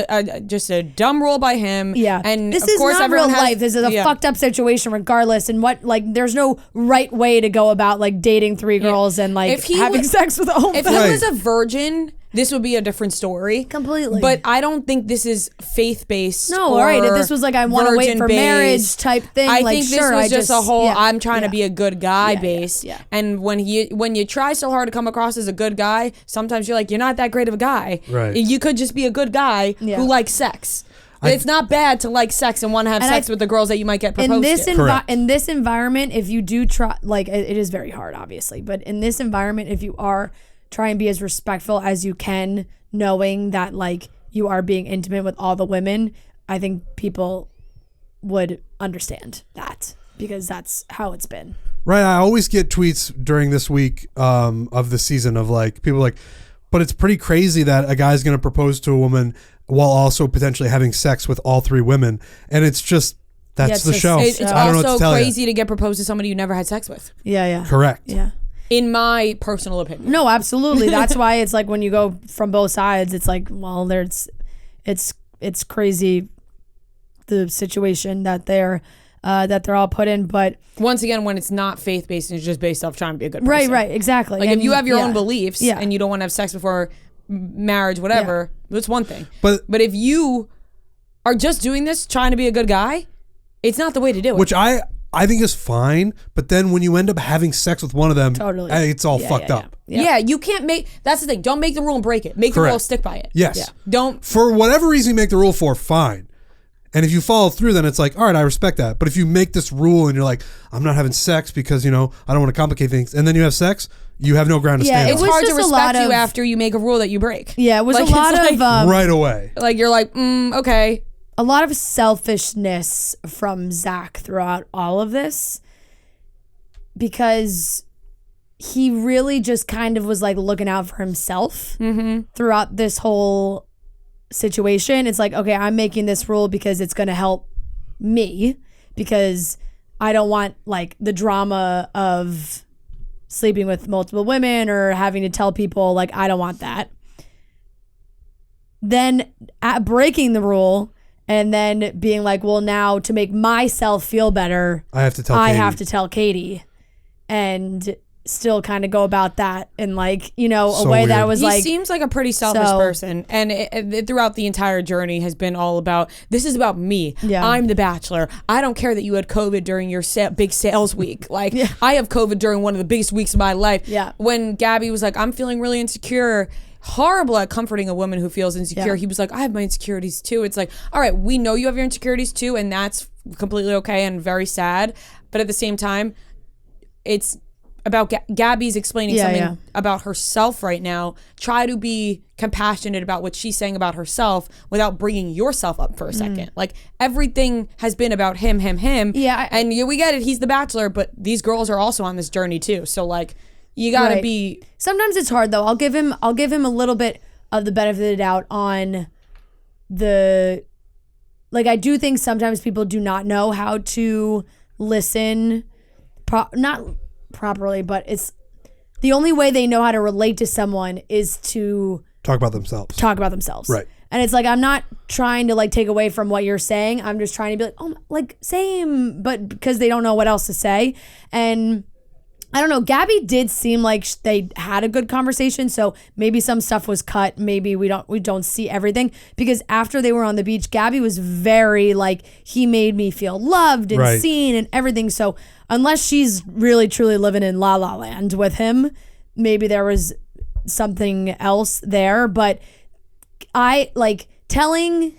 just a dumb rule by him. Yeah, and this of is course not real everyone life. This is a fucked up situation, regardless. And there's no right way to go about like dating three girls and like having sex with all. If he was a virgin, this would be a different story. Completely. But I don't think this is faith-based. No, all right. If this was like I want to wait for marriage type thing, I like, think this was just a whole I'm trying to be a good guy base. Yeah. And when you try so hard to come across as a good guy, sometimes you're like, you're not that great of a guy. Right. You could just be a good guy who likes sex. It's not bad to like sex and want to have sex with the girls that you might get proposed to. In this environment, if you do try, like it is very hard, obviously, but in this environment, if you are try and be as respectful as you can, knowing that like you are being intimate with all the women, I think people would understand that because that's how it's been. Right. I always get tweets during this week of the season of like people like, but it's pretty crazy that a guy's going to propose to a woman while also potentially having sex with all three women. And it's just, that's the show. It's I don't know what to also tell crazy to get proposed to somebody you never had sex with. Yeah. Correct. Yeah. In my personal opinion. No, absolutely. That's why it's like when you go from both sides, it's like, well, it's crazy the situation that they're all put in. But once again, when it's not faith based and it's just based off trying to be a good person. Right, exactly. Like if you have your own beliefs and you don't want to have sex before marriage, whatever, that's one thing. But if you are just doing this trying to be a good guy, it's not the way to do it. Which I think is fine, but then when you end up having sex with one of them, it's all fucked up. Yeah, you can't that's the thing. Don't make the rule and break it. Make the rule, stick by it. Yes. Yeah. Don't. For whatever reason you make the rule for, fine. And if you follow through, then it's like, all right, I respect that. But if you make this rule and you're like, I'm not having sex because, I don't want to complicate things, and then you have sex, you have no ground to stand on. It's hard to respect you after you make a rule that you break. Yeah, it was a lot of... right away. Like, you're like, okay. A lot of selfishness from Zach throughout all of this. Because he really just kind of was like looking out for himself throughout this whole situation. It's like, okay, I'm making this rule because it's going to help me because I don't want like the drama of sleeping with multiple women or having to tell people like, I don't want that. Then at breaking the rule and then being like, well, now to make myself feel better, I have to tell Katie. And still kind of go about that in like, a way weird. that was he like... He seems like a pretty selfish person. And it throughout the entire journey has been all about, this is about me. Yeah. I'm the Bachelor. I don't care that you had COVID during your big sales week. Like, I have COVID during one of the biggest weeks of my life. Yeah. When Gabby was like, I'm feeling really insecure, horrible at comforting a woman who feels insecure. He was like, I have my insecurities too. It's like, all right, we know you have your insecurities too, and that's completely okay and very sad. but at the same time, it's about Gabby's explaining something about herself right now. Try to be compassionate about what she's saying about herself without bringing yourself up for a second. Like, everything has been about him. Yeah. And we get it. He's the Bachelor, but these girls are also on this journey too. So like, you gotta be. Sometimes it's hard though. I'll give him a little bit of the benefit of the doubt on the. Like, I do think sometimes people do not know how to listen, not properly, but it's the only way they know how to relate to someone is to talk about themselves. Right. And it's like, I'm not trying to like take away from what you're saying. I'm just trying to be like, oh, like same, but because they don't know what else to say. And I don't know, Gabby did seem like they had a good conversation, so maybe some stuff was cut. Maybe we don't see everything, because after they were on the beach, Gabby was very like, he made me feel loved and seen and everything. So unless she's really truly living in La La Land with him, maybe there was something else there. But I like telling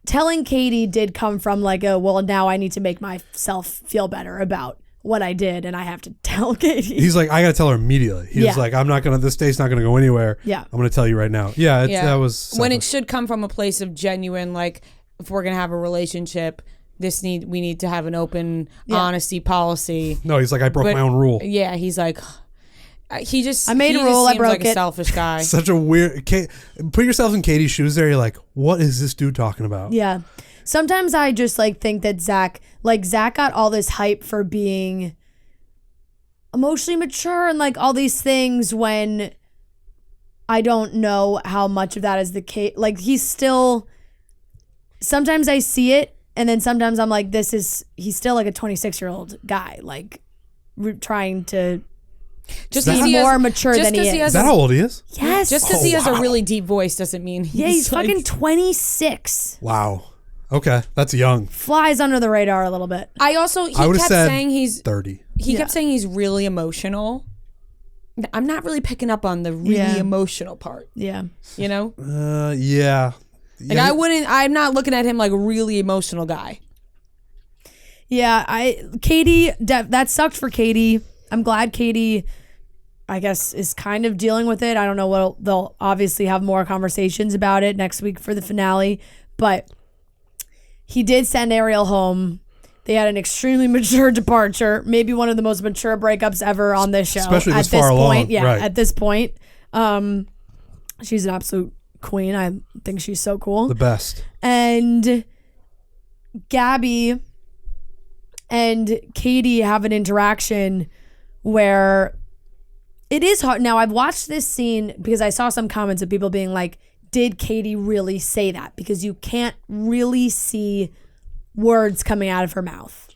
Katie did come from like well, now I need to make myself feel better about what I did, and I have to tell Katie. He's like, I gotta tell her immediately. He was like, this date's not gonna go anywhere. Yeah. I'm gonna tell you right now. Yeah, that was selfish. When it should come from a place of genuine, like, if we're gonna have a relationship, we need to have an open honesty policy. No, he's like, I broke my own rule. Yeah, he's like, I made a rule, I broke like it. A selfish guy. Such a weird. Put yourself in Katie's shoes. There, you're like, what is this dude talking about? Yeah. Sometimes I just like think that Zach got all this hype for being emotionally mature and like all these things, when I don't know how much of that is the case. Like, he's still, sometimes I see it, and then sometimes I'm like, he's still like a 26-year-old guy, like trying to be more mature than he is. Is that how old he is? Yes. Just because he has a really deep voice doesn't mean he's like, fucking 26. Wow. Okay, that's young. Flies under the radar a little bit. I would kept said saying he's 30. He kept saying he's really emotional. I'm not really picking up on the really emotional part. Yeah. You know? Yeah. Like, I'm not looking at him like a really emotional guy. Yeah, Katie, that sucked for Katie. I'm glad Katie, I guess, is kind of dealing with it. I don't know they'll obviously have more conversations about it next week for the finale, but he did send Ariel home. They had an extremely mature departure, maybe one of the most mature breakups ever on this show. Especially this far along. Yeah, right. At this point. She's an absolute queen. I think she's so cool. The best. And Gabby and Katie have an interaction where it is hard. Now, I've watched this scene because I saw some comments of people being like, did Katie really say that? Because you can't really see words coming out of her mouth,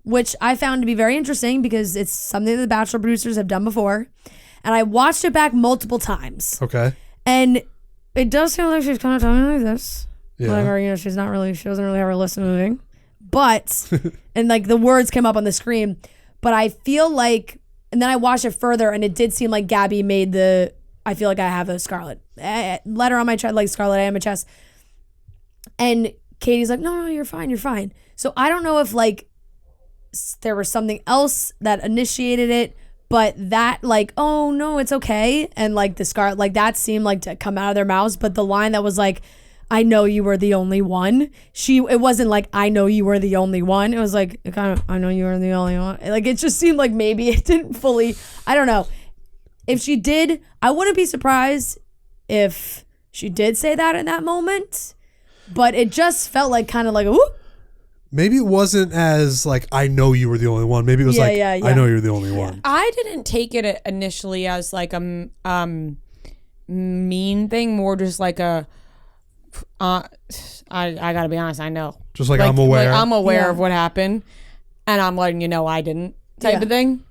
which I found to be very interesting because it's something that the Bachelor producers have done before. And I watched it back multiple times. Okay. And it does sound like she's kind of talking like this. Yeah. Like, or, she doesn't really have her lips moving. But, and like the words came up on the screen. But I feel like, and then I watched it further, and it did seem like Gabby made I feel like I have a scarlet letter on my chest, like scarlet I on my chest. And Katie's like, no, you're fine. So I don't know if like there was something else that initiated it, but that like, oh no, it's okay. And like the scarlet, like that seemed like to come out of their mouths. But the line that was like, I know you were the only one. It wasn't like, I know you were the only one. It was like, I know you were the only one. Like, it just seemed like maybe it didn't fully, I don't know. If she did, I wouldn't be surprised if she did say that in that moment. But it just felt like kind of like, ooh. Maybe it wasn't as like, I know you were the only one. Maybe it was I know you're the only one. I didn't take it initially as like a mean thing, more just like a, I gotta be honest, I know. Just like I'm aware. Like, I'm aware of what happened, and I'm letting you know I didn't, type of thing.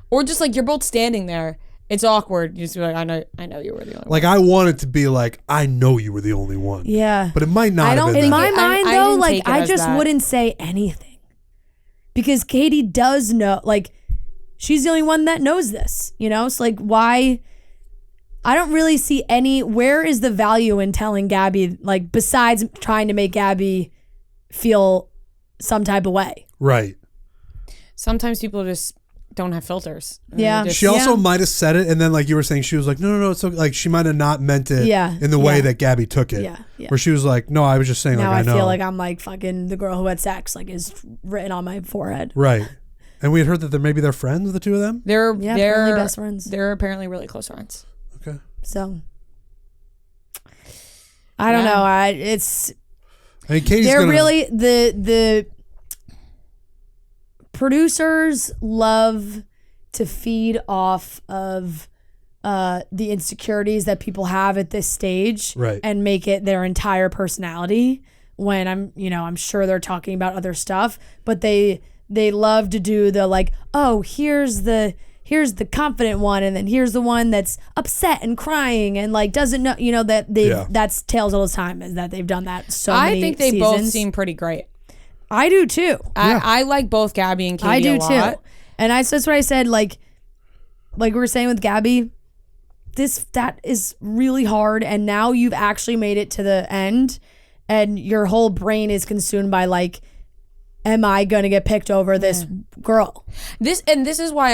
Or just like, you're both standing there. It's awkward. You just be like, I know you were the only one. Like, I want it to be like, I know you were the only one. Yeah. But it might not have been in that. my mind, though, like, I just that. wouldn't say anything. Because Katie does know, like, she's the only one that knows this, you know? So, like, why? I don't really see where is the value in telling Gabby, like, besides trying to make Gabby feel some type of way. Right. Sometimes people just don't have filters. Yeah. Just, She also might have said it, and then like you were saying, she was like, no, it's okay. Like she might have not meant it in the way that Gabby took it. Yeah. Where she was like, no, I was just saying Now like I know. feel like I'm like fucking the girl who had sex, like is written on my forehead. Right. And we had heard that they're friends, the two of them. they're apparently best friends. They're apparently really close friends. Okay. So I don't know. I mean, Katie's they're really the producers love to feed off of the insecurities that people have at this stage, right, and make it their entire personality. When I'm sure they're talking about other stuff, but they love to do the like, oh, here's the confident one, and then here's the one that's upset and crying and like doesn't know, that that's Tales all the time, is that they've done that so many I think they seasons. both seem pretty great. I do too. I like both Gabby and Katie I do a lot. too. And that's what I said, like we were saying with Gabby, that is really hard, and now you've actually made it to the end and your whole brain is consumed by like, am I gonna get picked over this girl? This is why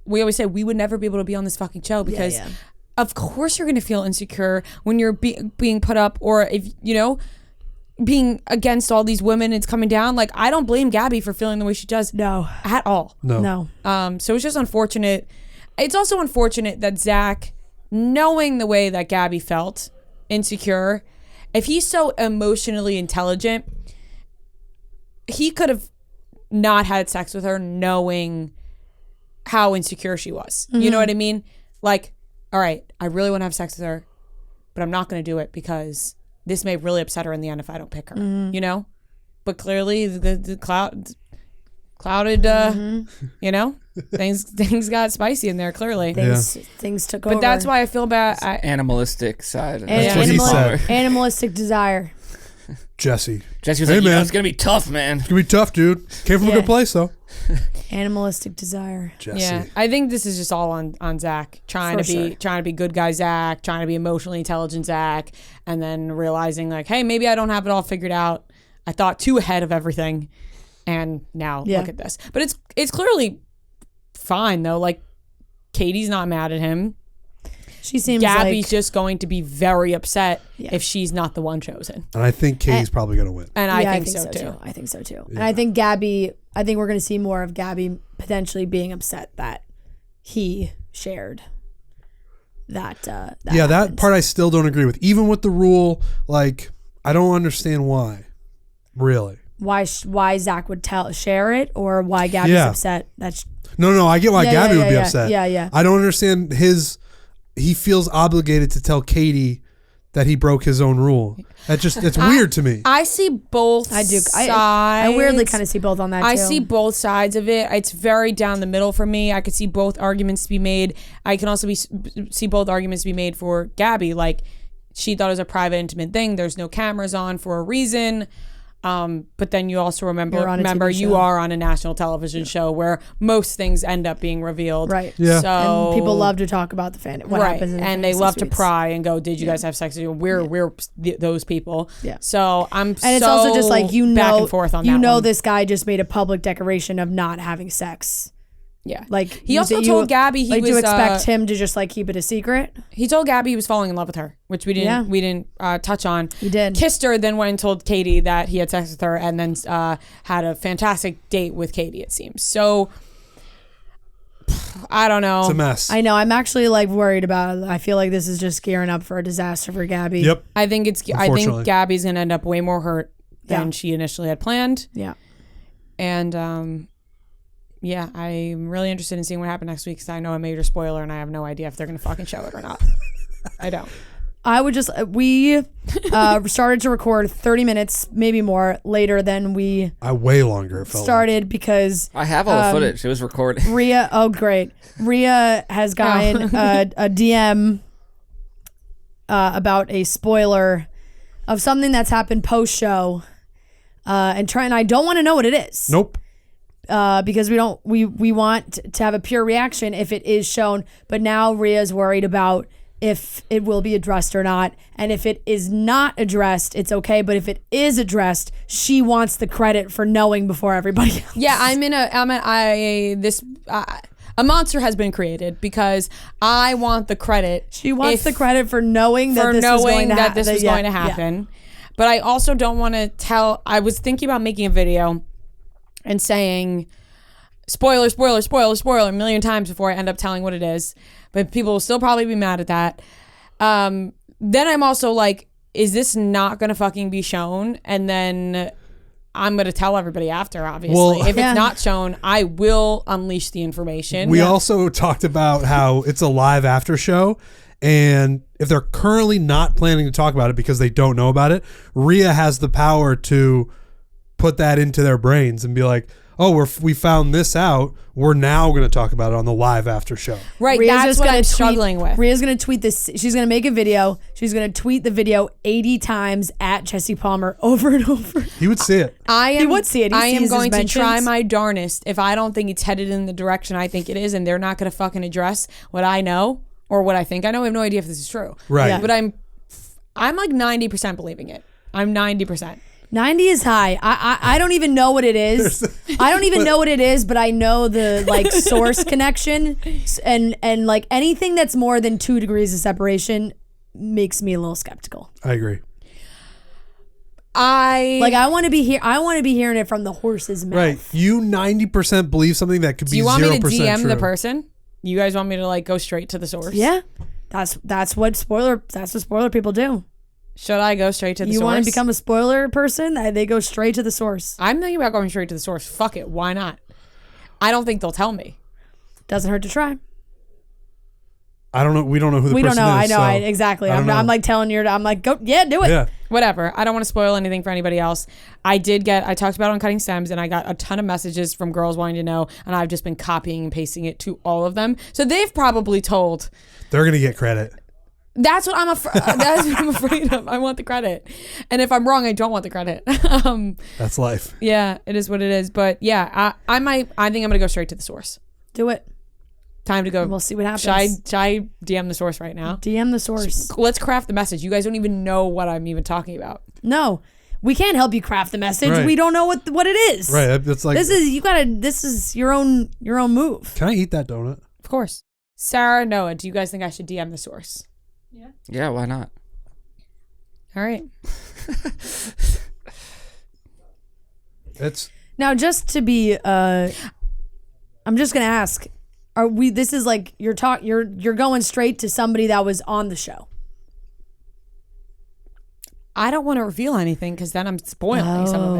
we always say we would never be able to be on this fucking show, because of course you're gonna feel insecure when you're being put up, or if being against all these women, it's coming down. Like, I don't blame Gabby for feeling the way she does. No. At all. No. So it's just unfortunate. It's also unfortunate that Zach, knowing the way that Gabby felt, insecure, if he's so emotionally intelligent, he could have not had sex with her knowing how insecure she was. You know what I mean? Like, all right, I really want to have sex with her, but I'm not going to do it because this may really upset her in the end if I don't pick her, But clearly the clouded, things got spicy in there, clearly. Things took over. But that's why I feel bad. Animalistic side. That's what he said. Animalistic desire. Jesse was hey, like, man, it's going to be tough, man. It's going to be tough, dude. Came from a good place, though. Animalistic desire. Jesse. Yeah, I think this is just all on Zach trying to be good guy Zach, trying to be emotionally intelligent Zach, and then realizing like, hey, maybe I don't have it all figured out. I thought too ahead of everything, and now look at this. But it's clearly fine though. Like, Katie's not mad at him. She seems Gabby's just going to be very upset if she's not the one chosen. And I think Katie's probably going to win. And I think so too. I think so too. Yeah. And I think we're going to see more of Gabby potentially being upset that he shared that. That part I still don't agree with. Even with the rule, like, I don't understand why. Really. Why Zach would share it, or why Gabby's upset. No, I get why Gabby would be upset. Yeah. I don't understand he feels obligated to tell Katie that he broke his own rule. It's weird to me. I see both sides. I weirdly kind of see both on that too. I see both sides of it. It's very down the middle for me. I could see both arguments to be made. I can also see both arguments to be made for Gabby. Like, she thought it was a private, intimate thing. There's no cameras on for a reason. But then you also remember you are on a national television show where most things end up being revealed. Right. Yeah. So, and people love to talk about what happens in the and they fantasy love suites. to pry and go, did you guys have sex? We're those people. Yeah. So it's also just like, back and forth on that one. This guy just made a public declaration of not having sex. Yeah. Like, he also told Gabby he was. Do you expect him to just like keep it a secret? He told Gabby he was falling in love with her, which we didn't touch on. He did. Kissed her, then went and told Katie that he had sex with her, and then had a fantastic date with Katie, it seems. So I don't know. It's a mess. I know. I'm actually like worried about it. I feel like this is just gearing up for a disaster for Gabby. Yep. I think Gabby's gonna end up way more hurt than she initially had planned. Yeah. And yeah, I'm really interested in seeing what happens next week, because I know a major spoiler and I have no idea if they're going to fucking show it or not. I don't. We started to record 30 minutes, maybe more, later than we way longer it felt started because I have all the footage. It was recorded. Rhea, oh great. Rhea has gotten a DM about a spoiler of something that's happened post-show. And Trent and I don't want to know what it is. Nope. Because we want to have a pure reaction if it is shown, but now Rhea's worried about if it will be addressed or not. And if it is not addressed, it's okay. But if it is addressed, she wants the credit for knowing before everybody else. Yeah, a monster has been created because I want the credit. She wants the credit for knowing that this was going to happen. But I also don't want to tell. I was thinking about making a video and saying spoiler, spoiler, spoiler, spoiler a million times before I end up telling what it is. But people will still probably be mad at that. Then I'm also like, is this not going to fucking be shown? And then I'm going to tell everybody after, obviously. Well, if it's not shown, I will unleash the information. We also talked about how it's a live after show. And if they're currently not planning to talk about it because they don't know about it, Rhea has the power to put that into their brains and be like, oh, we found this out. We're now going to talk about it on the live after show. Right, Rhea's that's just what gonna I'm struggling with. Rhea's going to tweet this. She's going to make a video. She's going to tweet the video 80 times at Jesse Palmer over and over. He would see it. He would see it. I am going to try my darnest. If I don't think it's headed in the direction I think it is and they're not going to fucking address what I know or what I think I know, I have no idea if this is true. Right. Yeah. But I'm like 90% believing it. I'm 90%. 90 is high. I don't even know what it is. I don't even know what it is, but I know the like source connection and like anything that's more than 2 degrees of separation makes me a little skeptical. I agree. I want to be hearing it from the horse's mouth. Right. You 90% believe something that could be 0% Do you want me to DM true. the person? You guys want me to like go straight to the source? Yeah. That's what spoiler people do. Should I go straight to the source? You want to become a spoiler person? They go straight to the source. I'm thinking about going straight to the source. Fuck it. Why not? I don't think they'll tell me. Doesn't hurt to try. I don't know. We don't know who the person is. We don't know. I know. Exactly. I'm like telling you. I'm like, go. Yeah, do it. Yeah. Whatever. I don't want to spoil anything for anybody else. I talked about it on Cutting Stems and I got a ton of messages from girls wanting to know and I've just been copying and pasting it to all of them. So they've probably told. They're going to get credit. That's what that's what I'm afraid of. I want the credit. And if I'm wrong, I don't want the credit. That's life. Yeah, it is what it is. But yeah, I think I'm going to go straight to the source. Do it. Time to go. We'll see what happens. Should I DM the source right now? DM the source. Let's craft the message. You guys don't even know what I'm even talking about. No. We can't help you craft the message. Right. We don't know what it is. Right. It's like this is your own move. Can I eat that donut? Of course. Sarah, Noah, do you guys think I should DM the source? Yeah, why not? All right. It's now just to be I'm just gonna ask, this is like you're going straight to somebody that was on the show. I don't want to reveal anything because then I'm spoiling some of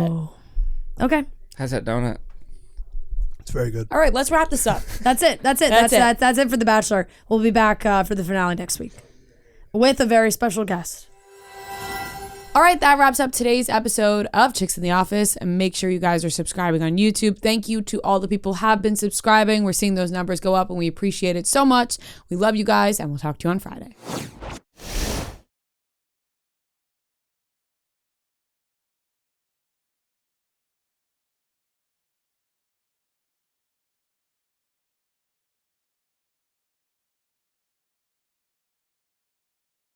it. Okay. How's that donut? It's very good. All right, let's wrap this up. That's it. That's it for The Bachelor. We'll be back for the finale next week with a very special guest. All right, that wraps up today's episode of Chicks in the Office. And make sure you guys are subscribing on YouTube. Thank you to all the people who have been subscribing. We're seeing those numbers go up and we appreciate it so much. We love you guys and we'll talk to you on Friday.